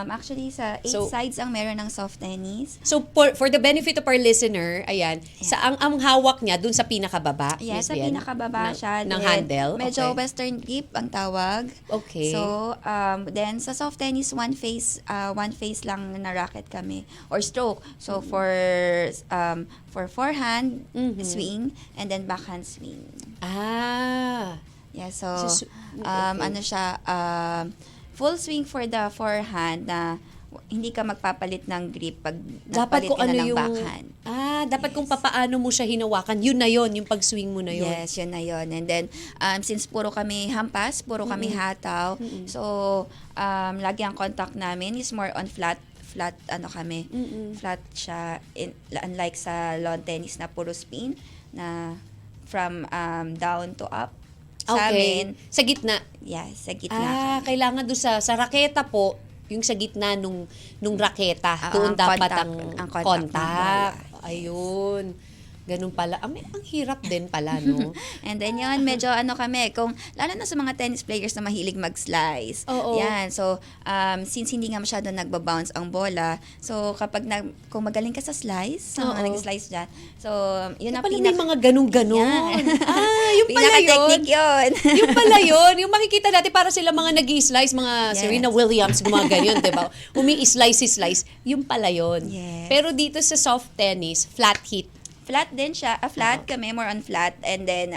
Speaker 4: Actually, sa 8 sides ang meron ng soft tennis.
Speaker 3: So, for the benefit of our listener, ayan, sa ang hawak niya dun sa pinakababa,
Speaker 4: Yes,
Speaker 3: Miss
Speaker 4: sa
Speaker 3: Bien?
Speaker 4: pinakababa siya.
Speaker 3: Ng
Speaker 4: Then,
Speaker 3: handle?
Speaker 4: Medyo
Speaker 3: Okay.
Speaker 4: western grip ang tawag.
Speaker 3: Okay.
Speaker 4: So, then sa soft tennis, one face lang na racket kami or stroke. So, for forehand swing and then backhand swing. Yeah, so,
Speaker 3: okay.
Speaker 4: Full swing for the forehand na hindi ka magpapalit ng grip pag
Speaker 3: Dapat
Speaker 4: nagpalit
Speaker 3: kung
Speaker 4: ka na
Speaker 3: ano
Speaker 4: ng
Speaker 3: yung
Speaker 4: backhand.
Speaker 3: Dapat kung papaano mo siya hinawakan, yun na yun, yung pag-swing mo na yun.
Speaker 4: Yes, yun na yun. And then, since puro kami hampas, puro kami hataw, so, lagi ang contact namin is more on flat kami. Flat siya, unlike sa lawn tennis na puro spin, na from down to up. Sa amin,
Speaker 3: Sa gitna.
Speaker 4: yes, sa gitna.
Speaker 3: Kailangan doon sa raketa po, yung sa gitna nung raketa, doon dapat ang
Speaker 4: contact ng
Speaker 3: contact.
Speaker 4: bola.
Speaker 3: Ayun. Ganun pala. Ang hirap din pala, no?
Speaker 4: And then yun, medyo kami, lalo na sa mga tennis players na mahilig mag-slice.
Speaker 3: Oo.
Speaker 4: Yan, so, since hindi nga masyado nagbabounce ang bola, so kapag kung magaling ka sa slice, nag-slice dyan, so, yun ang
Speaker 3: May mga ganun-ganun.
Speaker 4: Yan.
Speaker 3: Yung pala yun.
Speaker 4: Pinaka-technique yun.
Speaker 3: Yung pala yun. Yung makikita natin para sila mga nag-i-slice, mga
Speaker 4: Yes.
Speaker 3: Serena Williams, gumaganyan, diba? Umi-slice. Yung pala yun.
Speaker 4: Yes.
Speaker 3: Pero dito sa soft tennis, flat hit.
Speaker 4: Flat din siya. Flat kami, more on flat. And then,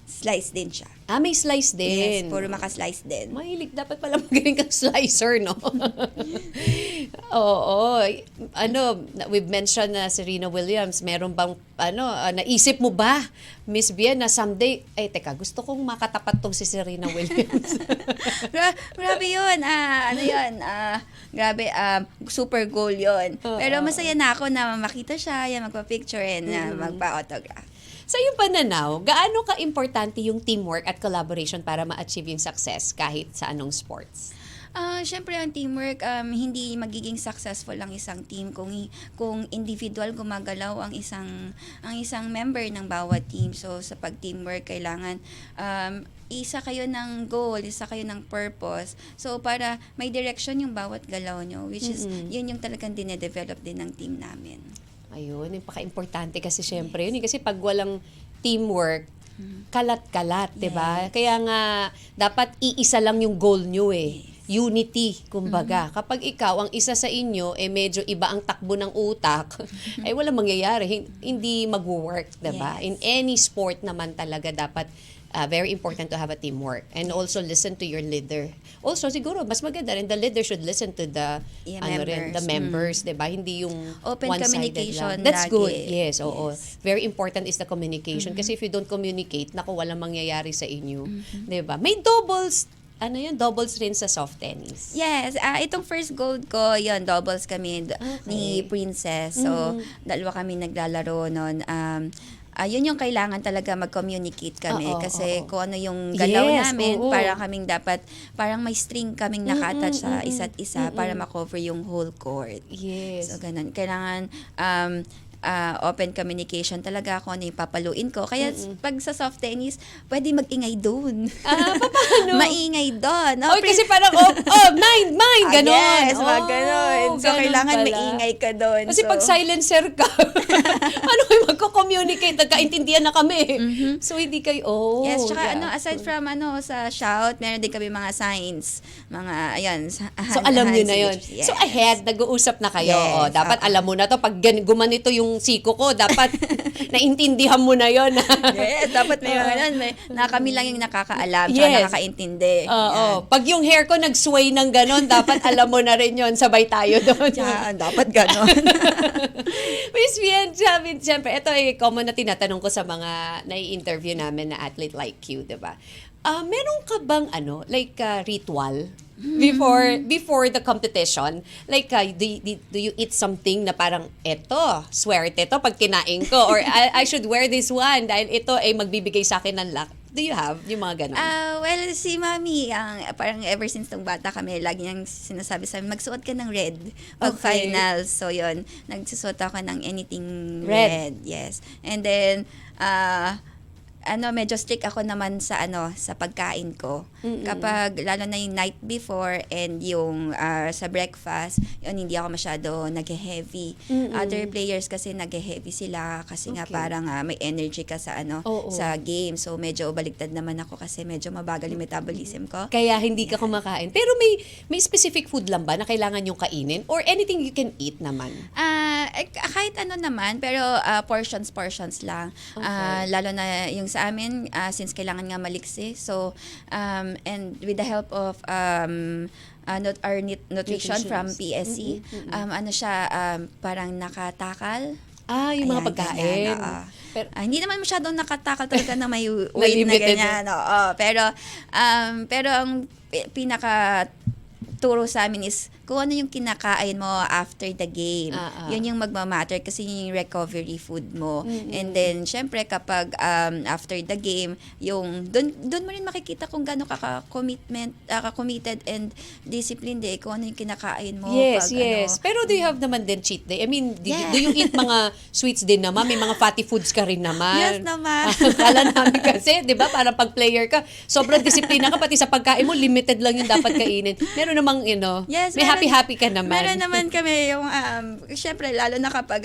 Speaker 4: slice din siya.
Speaker 3: May slice din.
Speaker 4: Yes, puro maka-slice din.
Speaker 3: Mahilig, dapat pala magaling kang slicer, no? Oo. We've mentioned na Serena Williams, meron bang, naisip mo ba, Miss Bien, na someday, teka, gusto kong makatapat tong si Serena Williams.
Speaker 4: Grabe yun. Grabe, super goal yun. Pero masaya na ako na makita siya, yan, magpa-picture and magpa-autograph.
Speaker 3: Sa iyong pananaw, gaano ka-importante yung teamwork at collaboration para ma-achieve yung success kahit sa anong sports?
Speaker 4: Siyempre ang teamwork, hindi magiging successful ang isang team kung individual gumagalaw ang isang member ng bawat team. So sa pag-teamwork kailangan isa kayo ng goal, isa kayo ng purpose. So para may direction yung bawat galaw nyo, which is yun yung talagang dinedevelop din ng team namin.
Speaker 3: Ayun, napaka-importante kasi syempre yun. Kasi pag walang teamwork, kalat-kalat,
Speaker 4: Yes.
Speaker 3: 'di ba? Kaya nga dapat iisa lang yung goal nyo eh. Unity, kumbaga. Kapag ikaw ang isa sa inyo medyo iba ang takbo ng utak, ay walang mangyayari, hindi magwo-work, 'di ba?
Speaker 4: Yes.
Speaker 3: In any sport naman talaga dapat very important to have a teamwork and also listen to your leader. Also siguro mas maganda rin the leader should listen to the the members, 'di ba? Hindi yung
Speaker 4: Open
Speaker 3: one-sided
Speaker 4: communication
Speaker 3: lang. That's
Speaker 4: lagi.
Speaker 3: good. Yes, oo.
Speaker 4: Yes.
Speaker 3: Very important is the communication kasi if you don't communicate, naku, walang mangyayari sa inyo, 'di ba? May doubles doubles rin sa soft tennis.
Speaker 4: Yes, itong first gold ko, yon doubles kami ni Princess. So, dalawa kami naglalaro noon. Yun yung kailangan talaga mag-communicate kami kasi kung ano yung galaw
Speaker 3: Yes,
Speaker 4: namin,
Speaker 3: oo.
Speaker 4: parang may string kaming naka-attach sa isa't isa para ma-cover yung whole court.
Speaker 3: Yes.
Speaker 4: So, ganun. Kailangan open communication talaga kung ano yung papaluin ko. Kaya pag sa soft tennis, pwede mag-ingay doon.
Speaker 3: Paano?
Speaker 4: Maingay doon.
Speaker 3: Oy, kasi parang, mind, ganon.
Speaker 4: Yes, mga ganon. So,
Speaker 3: Ganon
Speaker 4: kailangan
Speaker 3: pala.
Speaker 4: maingay ka doon.
Speaker 3: Kasi pag silencer ka, paano kayo magko-communicate? Nagkaintindihan na kami. So, hindi kayo,
Speaker 4: Yes, tsaka
Speaker 3: yeah.
Speaker 4: aside from sa shout, meron din kami mga signs. Mga, ayan.
Speaker 3: So, alam nyo na yun.
Speaker 4: Yes.
Speaker 3: So, ahead, nag-uusap na kayo.
Speaker 4: Yes,
Speaker 3: Dapat alam mo na to. Pag gumanito yung siko ko, dapat naintindihan mo na yun.
Speaker 4: Yes, dapat may mga ganun. Na kami lang yung nakakaalam, tsaka
Speaker 3: Yes.
Speaker 4: nakakaintindi.
Speaker 3: Oo. Pag yung hair ko nag-sway ng ganon, dapat alam mo na rin yun. Sabay tayo doon.
Speaker 4: Yan, dapat ganon.
Speaker 3: Miss Bien, siyempre, ito ay common na tinatanong ko sa mga nai-interview namin na athlete like you, di ba? Meron ka bang ritual before the competition? Like, do you eat something na parang, eto, swerte to pag kinain ko, or I should wear this one dahil ito ay magbibigay sa akin ng luck? Do you have yung mga ganun?
Speaker 4: Well, si Mami, parang ever since nung bata kami, lagi niyang sinasabi sa amin, magsuot ka ng red pag
Speaker 3: Okay.
Speaker 4: finals. So, yun, nagsusuot ako ng anything
Speaker 3: Red.
Speaker 4: red. Yes. And then, medyo strict ako naman sa pagkain ko. Kapag lalo na yung night before and yung sa breakfast, yun hindi ako masyado nag-heavy. Other players kasi nag-heavy sila kasi nga
Speaker 3: Okay.
Speaker 4: parang may energy ka sa
Speaker 3: Oo.
Speaker 4: sa game. So medyo baligtad naman ako kasi medyo mabagal yung metabolism ko.
Speaker 3: Kaya hindi ka kumakain. Pero may specific food lang ba na kailangan yung kainin? Or anything you can eat naman?
Speaker 4: Kahit ano naman, pero portions lang.
Speaker 3: Okay.
Speaker 4: Lalo na yung sa amin, since kailangan nga maliksi. So, and with the help of our nutrition from PSC, parang nakatakal.
Speaker 3: Yung mga
Speaker 4: Ayan,
Speaker 3: pagkain.
Speaker 4: ganyan, oo.
Speaker 3: Pero,
Speaker 4: Hindi naman masyadong nakatakal talaga na may weight na
Speaker 3: limited.
Speaker 4: ganyan. Oo. Pero ang pinaka turo sa amin is kung ano yung kinakain mo after the game. Yun yung magmamatter kasi yun yung recovery food mo. And then, syempre, kapag after the game, yung doon mo rin makikita kung gaano ka-committed and disciplined kung ano yung kinakain mo.
Speaker 3: yes,
Speaker 4: pag,
Speaker 3: yes. Pero do you have naman din cheat day? I mean,
Speaker 4: Yeah.
Speaker 3: do you eat mga sweets din naman? May mga fatty foods ka rin naman.
Speaker 4: Yes naman.
Speaker 3: Kala namin kasi, di ba, parang pag player ka, sobrang disiplina ka, pati sa pagkain mo, limited lang yung dapat kainin. Meron namang,
Speaker 4: Yes,
Speaker 3: may happy-happy ka naman.
Speaker 4: Meron naman kami yung, syempre, lalo na kapag,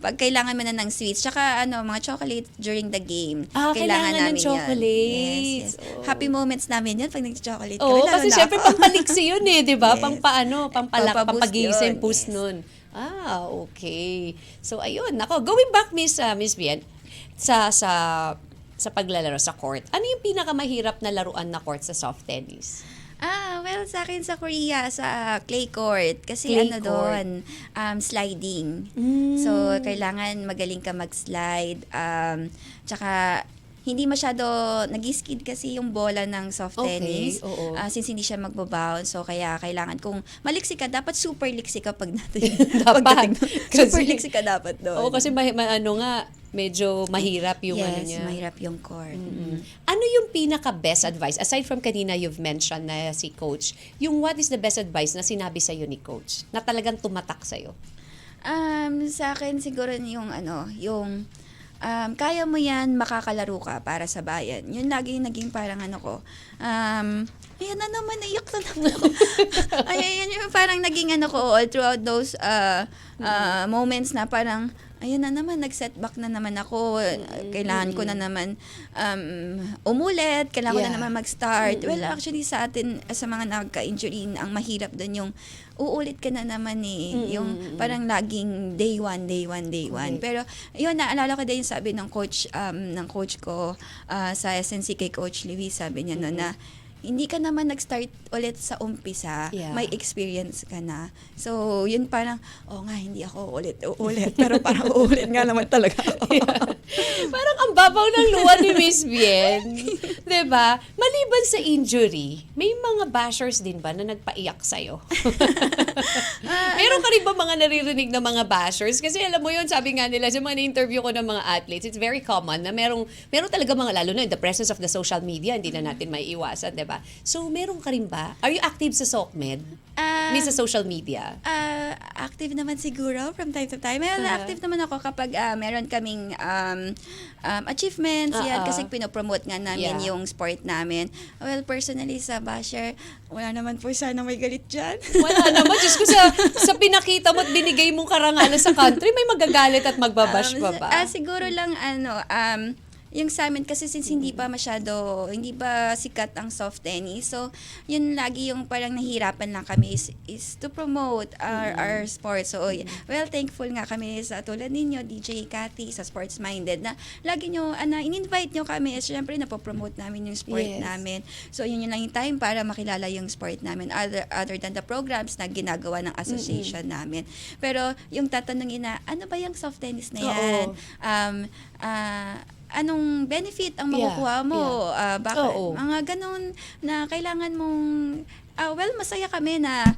Speaker 4: pag kailangan mo na ng sweets, tsaka, mga chocolate during the game.
Speaker 3: Kailangan ng
Speaker 4: namin yan.
Speaker 3: chocolates.
Speaker 4: Yes.
Speaker 3: Oh.
Speaker 4: Happy moments namin yun pag nag-chocolate kami.
Speaker 3: Oo,
Speaker 4: lalo
Speaker 3: kasi
Speaker 4: na
Speaker 3: syempre
Speaker 4: ako.
Speaker 3: pampaliksi yun di ba?
Speaker 4: Yes.
Speaker 3: Pampagising,
Speaker 4: Pampaboost
Speaker 3: boost
Speaker 4: yun, yes.
Speaker 3: nun. Okay. So, ayun. Nako, going back, Miss Bien, sa sa paglalaro sa court. Ano yung pinakamahirap na laruan na court sa soft tennis?
Speaker 4: Well, sa akin sa Korea, sa clay court. Kasi
Speaker 3: Clay
Speaker 4: ano
Speaker 3: court.
Speaker 4: doon, sliding. So, kailangan magaling ka mag-slide. Tsaka, hindi masyado nag-skid kasi yung bola ng soft
Speaker 3: Okay,
Speaker 4: tennis.
Speaker 3: oo.
Speaker 4: Since hindi siya magbabounce. So, kaya kailangan kung maliksi ka, dapat super liksi ka pag natin.
Speaker 3: Dapat.
Speaker 4: Super
Speaker 3: Kasi-
Speaker 4: liksi ka dapat doon.
Speaker 3: Oo, kasi ano nga, medyo mahirap yung ano
Speaker 4: yes,
Speaker 3: niya.
Speaker 4: mahirap yung court.
Speaker 3: Ano yung pinaka-best advice? Aside from kanina you've mentioned na si coach, yung what is the best advice na sinabi sa'yo ni coach? Na talagang tumatak sa'yo?
Speaker 4: Sa akin siguro yung kaya mo yan, makakalaro ka para sa bayan. Yun lagi yung naging parang ko. Ayan na naman, naiyak na naman ako. Ayan yung parang naging ko all throughout those moments na parang, ayun na naman, nag-setback na naman ako. Kailangan ko na naman umulit. Kailangan ko na naman mag-start. Well, actually sa atin, sa mga nagka-injury, ang mahirap doon yung uulit ka na naman yung parang laging day one. Pero yun, naalala ko din yung sabi ng coach ko sa SNC kay Coach Luis, sabi niya na hindi ka naman nag-start ulit sa umpisa, may experience ka na. So, yun parang, hindi ako uulit. Pero parang uulit nga naman talaga ako.
Speaker 3: Parang ang babaw ng luwa ni Miss Bien. 'Di ba? Maliban sa injury, may mga bashers din ba na nagpaiyak sa'yo? Meron ka rin ba mga naririnig na mga bashers? Kasi alam mo yun, sabi nga nila, sa mga na-interview ko ng mga athletes, it's very common na meron talaga mga, lalo na in the presence of the social media, hindi na natin maiiwasan, 'di ba? So, meron ka rin ba? Are you active sa SOCMED? Sa social media?
Speaker 4: Active naman siguro from time to time. Well, active naman ako kapag meron kaming achievements, yan, kasi pinopromote nga namin yung sport namin. Well, personally sa basher, wala naman po sana may galit dyan.
Speaker 3: Wala naman. Diyos ko, sa pinakita mo at binigay mong karangalan sa country, may magagalit at magbabash pa ba?
Speaker 4: Siguro lang yung sa amin kasi since hindi pa sikat ang soft tennis. So, yun lagi yung parang nahirapan lang kami is to promote our sport. So, well, thankful nga kami sa tulad ninyo, DJ Cathy, sa Sports Minded, na lagi nyo, in-invite nyo kami. Siyempre, napopromote namin yung sport namin. So, yun lang yung time para makilala yung sport namin other than the programs na ginagawa ng association namin. Pero, yung tatanungin na, ano ba yung soft tennis na yan? Anong benefit ang makukuha mo? Bakit? Mga ganun na kailangan mong masaya kami na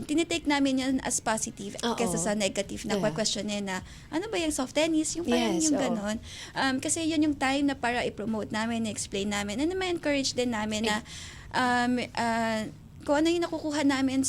Speaker 4: tinitake namin yun as positive kaysa sa negative na questionin na ano ba yung soft tennis? Yung parang yung ganun. Kasi yun yung time na para i-promote namin, i-explain namin, and ma-encourage din namin na kung ano yung nakukuha namin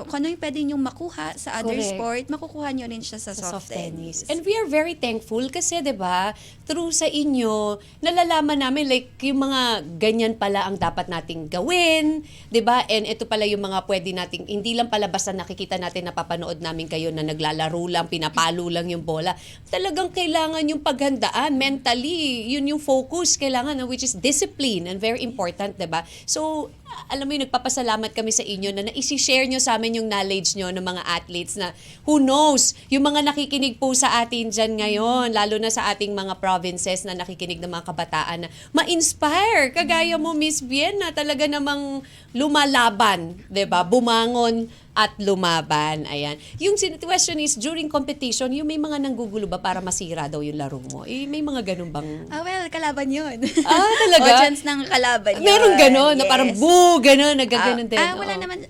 Speaker 4: kung ano yung pwede nyong makuha sa other sport, makukuha nyo rin siya sa soft tennis.
Speaker 3: And we are very thankful kasi, 'di ba, through sa inyo, nalalaman namin like yung mga ganyan pala ang dapat nating gawin, 'di ba? And ito pala yung mga pwede nating, hindi lang pala basta nakikita natin, napapanood namin kayo na naglalaro lang, pinapalo lang yung bola. Talagang kailangan yung paghandaan mentally, yun yung focus kailangan, which is discipline, and very important, 'di ba? So, alam mo yung nagpapasalamat kami sa inyo na isi-share nyo sa amin yung knowledge nyo ng mga athletes na who knows, yung mga nakikinig po sa atin dyan ngayon, lalo na sa ating mga provinces na nakikinig ng mga kabataan na ma-inspire. Kagaya mo, Miss Bien, na talaga namang lumalaban, 'di ba? Bumangon at lumaban. Ayan. Yung question is, during competition, yung may mga nanggugulo ba para masira daw yung laro mo? May mga ganun bang...
Speaker 4: Well, kalaban yun.
Speaker 3: Talaga?
Speaker 4: Audience ng kalaban yun.
Speaker 3: Meron ganun, na parang boo, ganun, nagaganon din.
Speaker 4: Wala naman,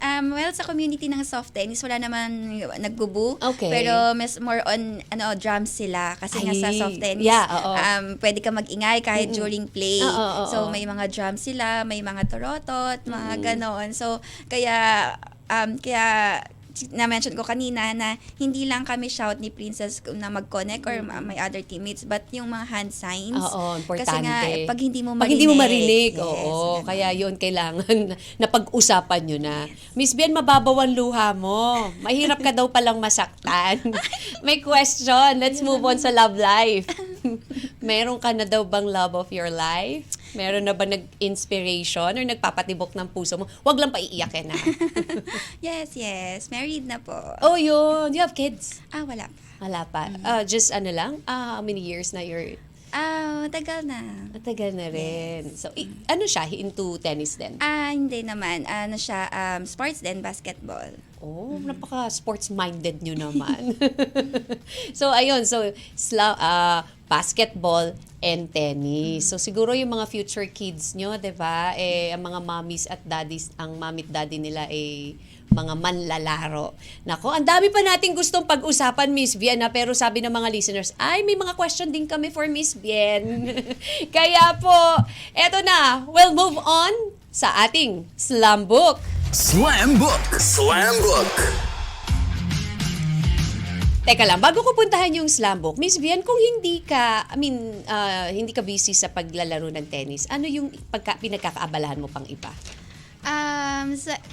Speaker 4: sa community ng soft tennis, wala naman nagbubu.
Speaker 3: Okay.
Speaker 4: Pero more on, drums sila. Kasi nga sa soft tennis, pwede ka mag-ingay kahit during play. So, may mga drums sila, may mga torotot, mga ganon. So, kaya na-mention ko kanina na hindi lang kami shout ni Princess na mag-connect or may other teammates, but yung mga hand signs.
Speaker 3: Importante.
Speaker 4: Kasi nga, pag hindi mo
Speaker 3: marinig,
Speaker 4: yes,
Speaker 3: kaya yun, kailangan na pag-usapan nyo na. Miss Bien, mababaw ang luha mo. Mahirap ka daw palang masaktan. May question. Let's move on sa love life. Meron ka na daw bang love of your life? Meron na ba nag-inspiration or nagpapatibok ng puso mo? Huwag lang paiiyakin na.
Speaker 4: Yes. Married na po.
Speaker 3: Oh, yun. You have kids?
Speaker 4: Wala pa.
Speaker 3: Wala pa. Just how many years na you're
Speaker 4: Tagal na.
Speaker 3: Matagal na rin. So, ano siya? Into tennis din?
Speaker 4: Hindi naman. Ano siya, sports din, basketball.
Speaker 3: Oh, napaka-sports-minded nyo naman. So, ayun. So, basketball and tennis. So, siguro yung mga future kids nyo, di ba? Ang mga mommies at daddies, ang mommy at daddy nila mga manlalaro. Nako, ang dami pa nating gustong pag-usapan, Miss Bien, pero sabi ng mga listeners, may mga question din kami for Miss Bien. Kaya po, eto na, we'll move on sa ating Slam Book.
Speaker 1: Slam Book! Slam Book!
Speaker 3: Teka lang, bago ko puntahan yung Slam Book, Miss Bien, kung hindi ka, hindi ka busy sa paglalaro ng tennis, ano yung pinagkakaabalahan mo pang iba?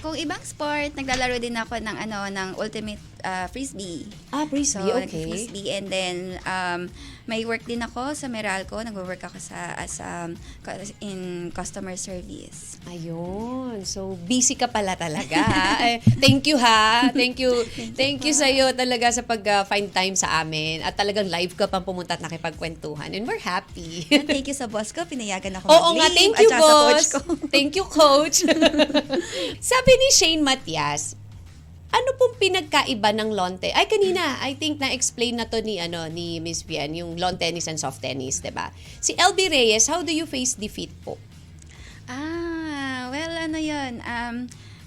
Speaker 4: Kung ibang sport, naglalaro din ako ng ultimate frisbee.
Speaker 3: Frisbee, okay.
Speaker 4: Frisbee, and then may work din ako sa Meralco. Nag-work ako in customer service.
Speaker 3: Ayun. So, busy ka pala talaga. Thank you ha. Thank you sa iyo talaga sa pag-find time sa amin. At talagang live ka pang pumunta at nakipagkwentuhan. And we're happy.
Speaker 4: Thank you sa boss ko. Pinayagan ako
Speaker 3: Oo nga, thank you,
Speaker 4: at saka
Speaker 3: boss.
Speaker 4: sa coach ko.
Speaker 3: Thank you, coach. Sabi ni Shane Matias, ano pong pinagkaiba ng lawn tennis? Kanina, I think na-explain na to ni Miss Bien, yung lawn tennis and soft tennis, 'di ba? Si LB Reyes, how do you face defeat po?
Speaker 4: Well, yun,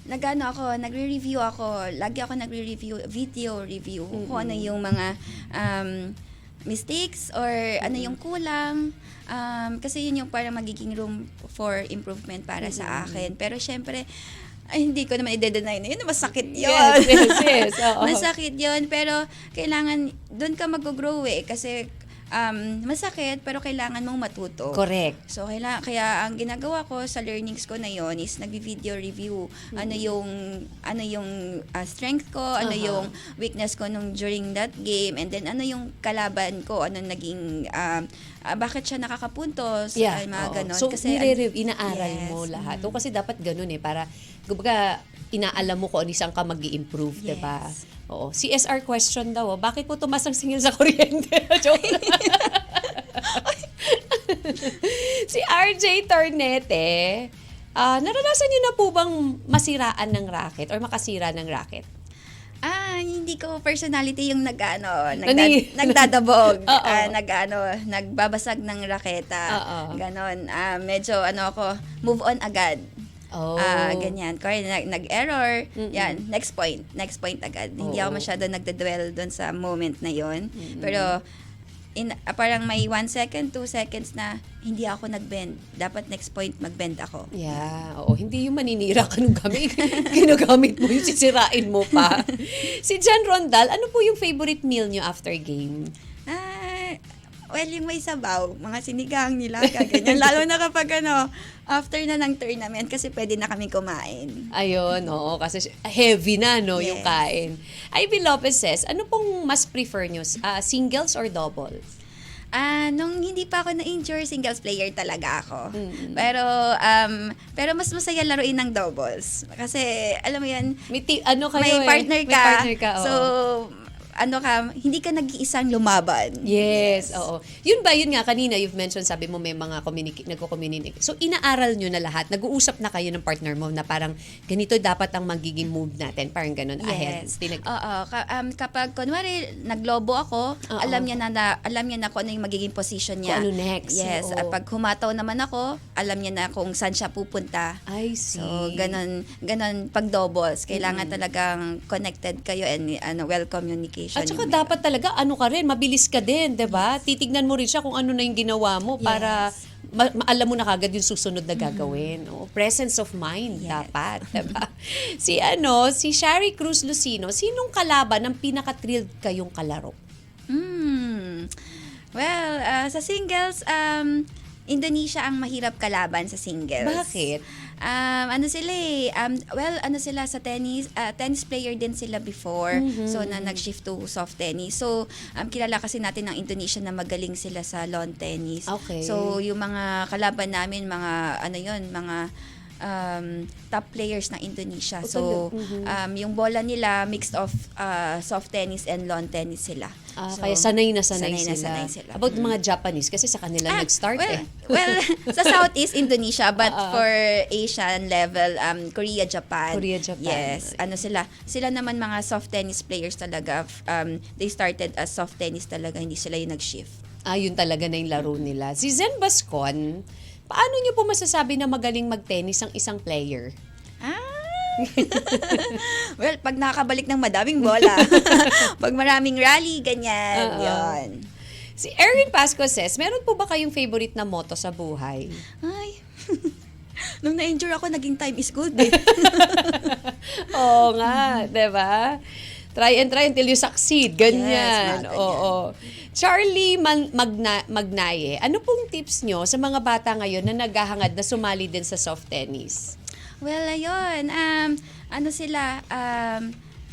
Speaker 4: nagre-review ako. Lagi ako nagre-review, video review, kung ano yung mga mistakes or ano yung kulang. Kasi yun yung parang magiging room for improvement para sa akin. Pero syempre, hindi ko naman i-deny na yun. Masakit yun.
Speaker 3: Yes. Oo.
Speaker 4: Masakit yun. Pero kailangan, doon ka mag-grow Kasi masakit, pero kailangan mong matuto.
Speaker 3: Correct.
Speaker 4: So, kaya ang ginagawa ko sa learnings ko na yon is nagvi-video review. Ano yung strength ko, ano yung weakness ko during that game, and then ano yung kalaban ko, ano naging bakit siya nakakapuntos, mga ganon.
Speaker 3: So,
Speaker 4: kasi
Speaker 3: inaaral mo lahat. So, kasi dapat ganun para kumbaga inaalam mo kung ano isang ka mag-i-improve,
Speaker 4: yes.
Speaker 3: 'di ba? Oo. CSR question daw, bakit po tumas ang singil sa kuryente? Joke. Si RJ Tornete, naranasan niyo na po bang masiraan ng racket or makasira ng racket?
Speaker 4: Hindi ko personality yung nagdadabog, nagbabasag ng raketa. Ganon. Medyo ako, move on agad. Ganyan. Kaya nag-error, yan, next point agad. Hindi ako masyado nagdadwell doon sa moment na yon. Pero parang may 1 second, 2 seconds na hindi ako nag-bend. Dapat next point mag-bend ako.
Speaker 3: Yeah, oo. Hindi yung maninira ka nung ginagamit mo, yung sisirain mo pa. Si Jan Rondal, ano po yung favorite meal nyo after game?
Speaker 4: Well, yung may sabaw, mga sinigang nila, ganyan. Lalo na kapag after na ng tournament, kasi pwede na kami kumain.
Speaker 3: Ayun, oo, kasi heavy na,
Speaker 4: Yes.
Speaker 3: yung kain. Ivy Lopez says, ano pong mas prefer nyo? Singles or doubles?
Speaker 4: Nung hindi pa ako na-injure, singles player talaga ako. Pero mas masaya laruin ng doubles. Kasi, alam mo yan,
Speaker 3: May
Speaker 4: partner ka.
Speaker 3: May partner ka, oo.
Speaker 4: So, hindi ka nag-iisang lumaban.
Speaker 3: Yes, oo. Yun nga, kanina you've mentioned, sabi mo may mga nagko-communicate. So, inaaral nyo na lahat. Nag-uusap na kayo ng partner mo na parang ganito dapat ang magiging move natin. Parang ganun, ahead.
Speaker 4: Yes. Kapag, kunwari, naglobo ako, alam niya na kung ano yung magiging position niya.
Speaker 3: Kung ano next.
Speaker 4: Yes.
Speaker 3: Oo.
Speaker 4: At pag humataw naman ako, alam niya na kung saan siya pupunta.
Speaker 3: I see.
Speaker 4: So, ganun pag doubles. Kailangan talagang connected kayo and well communication.
Speaker 3: At saka dapat talaga, ka rin, mabilis ka din, 'di ba? Titignan mo rin siya kung ano na yung ginawa mo para alam mo na kagad yung susunod na gagawin. Presence of mind dapat, 'di ba? Si Shari Cruz Lucino, sinong kalaban ang pinaka-thrilled kayong kalaro?
Speaker 4: Well, sa singles, Indonesia ang mahirap kalaban sa singles.
Speaker 3: Bakit?
Speaker 4: Sila sa tennis, tennis player din sila before. So, nag-shift to soft tennis. So, kilala kasi natin ng Indonesia na magaling sila sa lawn tennis.
Speaker 3: Okay.
Speaker 4: So, yung mga kalaban namin, mga top players ng Indonesia. So, yung bola nila mixed of soft tennis and lawn tennis sila. So,
Speaker 3: Kaya sanay na sanay
Speaker 4: sanay
Speaker 3: sila. About mga Japanese, kasi sa kanila nag-start
Speaker 4: well, sa Southeast Indonesia, but for Asian level, Korea, Japan.
Speaker 3: Korea, Japan.
Speaker 4: Yes. Sila naman mga soft tennis players talaga. They started as soft tennis talaga, hindi sila yung nag-shift.
Speaker 3: Yun talaga na yung laro nila. Si Zen Bascon, paano niyo po masasabi na magaling mag-tennis ang isang player?
Speaker 4: Well, pag nakakabalik ng madaming bola, pag maraming rally, ganyan, yun.
Speaker 3: Si Erin Pasco says, meron po ba kayong favorite na motto sa buhay?
Speaker 4: Ay, nung na-injure ako, naging time is good
Speaker 3: Oo nga, diba? Try until you succeed. Ganyan.
Speaker 4: Yes,
Speaker 3: Oo. Charlie Magnaye, ano pong tips nyo sa mga bata ngayon na naghahangad na sumali din sa soft tennis?
Speaker 4: Well, ayun.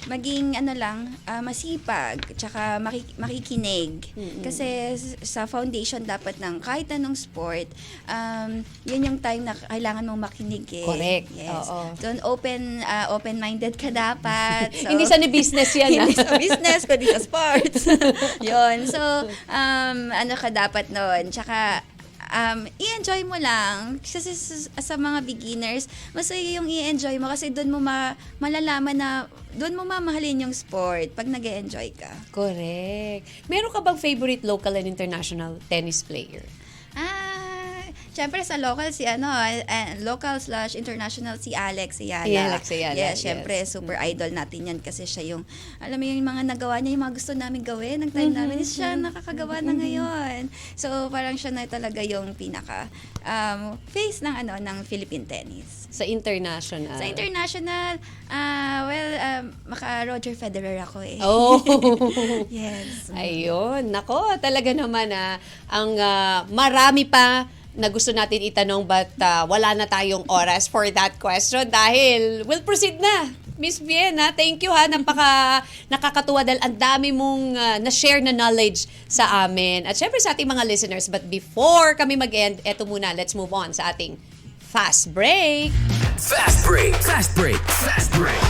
Speaker 4: Maging masipag, tsaka makikinig. Kasi sa foundation dapat ng kahit anong sport, yun yung time na kailangan mong makinig eh.
Speaker 3: Correct.
Speaker 4: Yes.
Speaker 3: Oo.
Speaker 4: Doon open-minded ka dapat. So,
Speaker 3: Hindi sa business yan.
Speaker 4: hindi sa business, kundi sa sports. Yun. So, ano ka dapat noon? Tsaka, i-enjoy mo lang. Kasi sa mga beginners, masaya yung i-enjoy mo kasi doon mo malalaman na doon mo mamahalin yung sport pag nag-enjoy ka.
Speaker 3: Correct. Meron ka bang favorite local and international tennis player?
Speaker 4: Syempre sa local local/international si Alex Ayala.
Speaker 3: Alex Ayala,
Speaker 4: Yes, syempre
Speaker 3: yes.
Speaker 4: super idol natin yan kasi siya yung, alam mo yung mga nagawa niya, yung mga gusto namin gawin, ng time namin, siya nakakagawa na ngayon. So parang siya na talaga yung pinaka face ng Philippine tennis.
Speaker 3: Sa international?
Speaker 4: Sa international, maka Roger Federer ako eh.
Speaker 3: Oh.
Speaker 4: Yes.
Speaker 3: Ayun. Nako, talaga naman ang marami pa na gusto natin itanong but wala na tayong oras for that question dahil we'll proceed na. Miss Bien, thank you nakakatuwa dahil ang dami mong na-share na knowledge sa amin. At syempre sa ating mga listeners. But before kami mag-end, eto muna, let's move on sa ating Fast Break.
Speaker 1: Fast Break. Fast Break. Fast Break.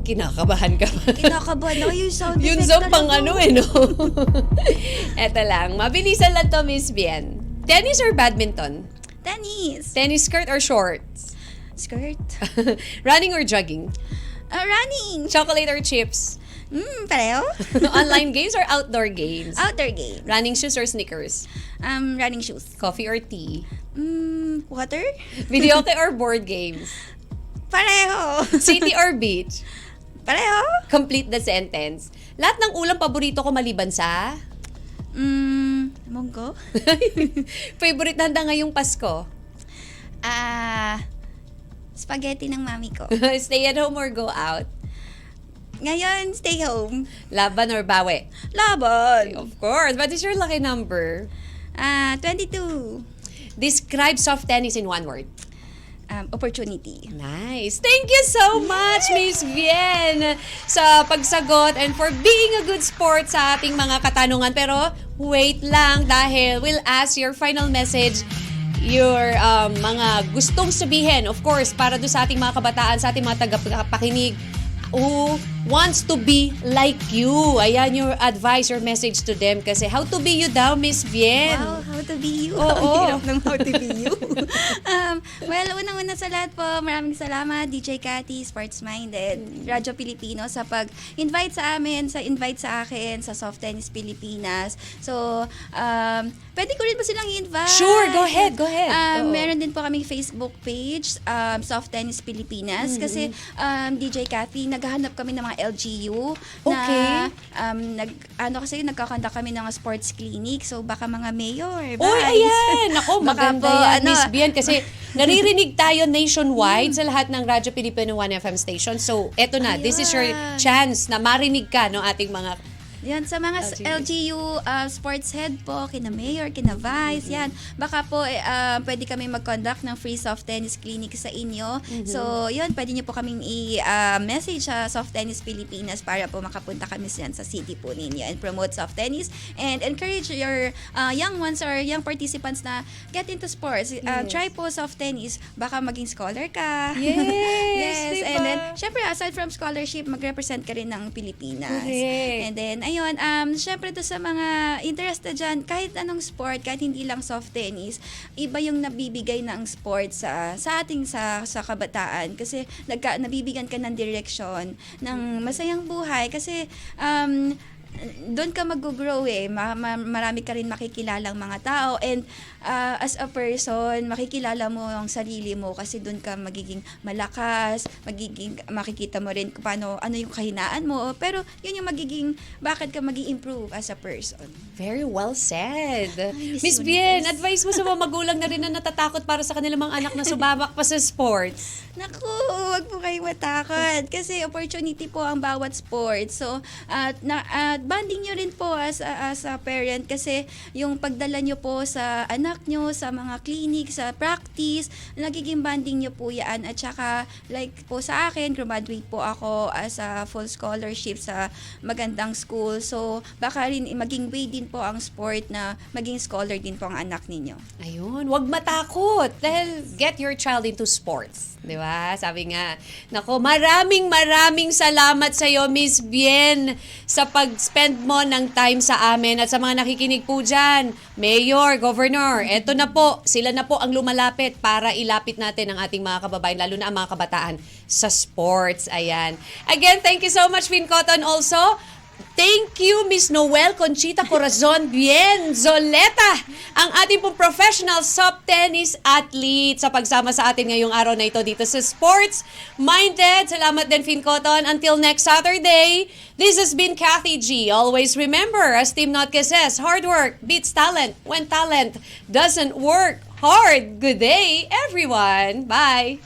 Speaker 3: Kinakabahan ka ba?
Speaker 4: Kinakabahan ako yung sound
Speaker 3: Yun
Speaker 4: effect
Speaker 3: sa
Speaker 4: talaga.
Speaker 3: pang no? Eto lang, mabilisan lang to, Miss Bien. Tennis or badminton?
Speaker 4: Tennis.
Speaker 3: Tennis skirt or shorts?
Speaker 4: Skirt.
Speaker 3: Running or jogging?
Speaker 4: Running.
Speaker 3: Chocolate or chips?
Speaker 4: Pareho.
Speaker 3: Online games or outdoor games?
Speaker 4: Outdoor game.
Speaker 3: Running shoes or sneakers?
Speaker 4: Running shoes.
Speaker 3: Coffee or tea?
Speaker 4: Water.
Speaker 3: Videoke or board games?
Speaker 4: Pareho.
Speaker 3: City or beach?
Speaker 4: Pareho.
Speaker 3: Complete the sentence. Lahat ng ulam paborito ko maliban sa?
Speaker 4: Munggo.
Speaker 3: Favorite na handa ngayong Pasko?
Speaker 4: Spaghetti ng mami ko.
Speaker 3: Stay at home or go out?
Speaker 4: Ngayon, stay home.
Speaker 3: Laban or bawi?
Speaker 4: Laban.
Speaker 3: Of course. What is your lucky number?
Speaker 4: 22.
Speaker 3: Describe soft tennis in one word.
Speaker 4: Opportunity.
Speaker 3: Nice. Thank you so much, Miss Bien, sa pagsagot and for being a good sport sa ating mga katanungan. Pero wait lang dahil we'll ask your final message, your mga gustong sabihin, of course, para doon sa ating mga kabataan, sa ating mga tagapakinig who wants to be like you. Ayan your advice, your message to them. Kasi how to be you daw, Miss Bien.
Speaker 4: Wow, how to be you.
Speaker 3: Oo.
Speaker 4: Ang hirap ng how to be you. Well, unang-una sa lahat po, maraming salamat, DJ Cathy, Sports Minded, Radyo Pilipino, sa pag-invite sa amin, invite sa akin, sa Soft Tennis Pilipinas. So, pwede ko rin ba silang i-invite?
Speaker 3: Sure, go ahead. Oo.
Speaker 4: Meron din po kaming Facebook page, Soft Tennis Pilipinas, kasi DJ Cathy, naghahanap kami ng mga LGU
Speaker 3: Okay.
Speaker 4: na nagkakanda kami ng sports clinic, so baka mga mayor.
Speaker 3: Uy, ayan! Ako,
Speaker 4: Baka
Speaker 3: maganda
Speaker 4: po,
Speaker 3: yan, Miss Bien. Kasi naririnig tayo nationwide sa lahat ng Radyo Pilipino 1FM station. So, eto na. This is your
Speaker 4: Ayan.
Speaker 3: chance na marinig ka ng ating mga
Speaker 4: Yan, sa mga LGU sports head po, kina Mayor, kina Vice, yan. Baka po pwede kami mag-conduct ng free soft tennis clinic sa inyo. So, yun, pwede nyo po kaming i-message sa Soft Tennis Pilipinas para po makapunta kami sa city po ninyo and promote soft tennis and encourage your young ones or young participants na get into sports. Try po soft tennis, baka maging scholar ka.
Speaker 3: Yes, diba?
Speaker 4: And then, syempre, aside from scholarship, mag-represent ka rin ng Pilipinas.
Speaker 3: Correct.
Speaker 4: And then, ayun, syempre to sa mga interested dyan, kahit anong sport, kahit hindi lang soft tennis, iba yung nabibigay ng sport sa ating sa kabataan. Kasi nabibigyan ka ng direksyon, ng masayang buhay. Kasi, doon ka mag-grow marami ka rin makikilalang mga tao and as a person makikilala mo ang sarili mo kasi doon ka magiging malakas, makikita mo rin kung ano yung kahinaan mo, pero yun yung magiging bakit ka magi-improve as a person.
Speaker 3: Very well said.
Speaker 4: Miss
Speaker 3: Miss Bien,
Speaker 4: Universe.
Speaker 3: advice mo sa mga magulang na rin na natatakot para sa kanilang mga anak na sumabak pa sa sports.
Speaker 4: Naku, wag po kayong matakot kasi opportunity po ang bawat sport. So, bonding nyo rin po as a parent kasi yung pagdala nyo po sa anak nyo, sa mga clinic, sa practice, nagiging bonding nyo po yan. At saka, like po sa akin, graduate po ako as a full scholarship sa magandang school. So, baka rin maging way din po ang sport na maging scholar din po ang anak ninyo.
Speaker 3: Ayun, wag matakot. Dahil get your child into sports. Di ba? Sabi nga, nako, maraming salamat sa iyo, Miss Bien, sa pag-spend mo ng time sa amin at sa mga nakikinig po dyan. Mayor, Governor, eto na po, sila na po ang lumalapit para ilapit natin ang ating mga kababayan, lalo na ang mga kabataan sa sports. Ayan. Again, thank you so much, Vin Cotton, also. Thank you, Miss Noel Conchita Corazon Bien Zoleta, ang ating pong professional soft tennis athlete sa pagsama sa atin ngayong araw na ito dito sa Sports Minded. Salamat din, Fin Cotton. Until next Saturday, this has been Kathy G. Always remember, as Team Notke says, hard work beats talent when talent doesn't work hard. Good day, everyone. Bye.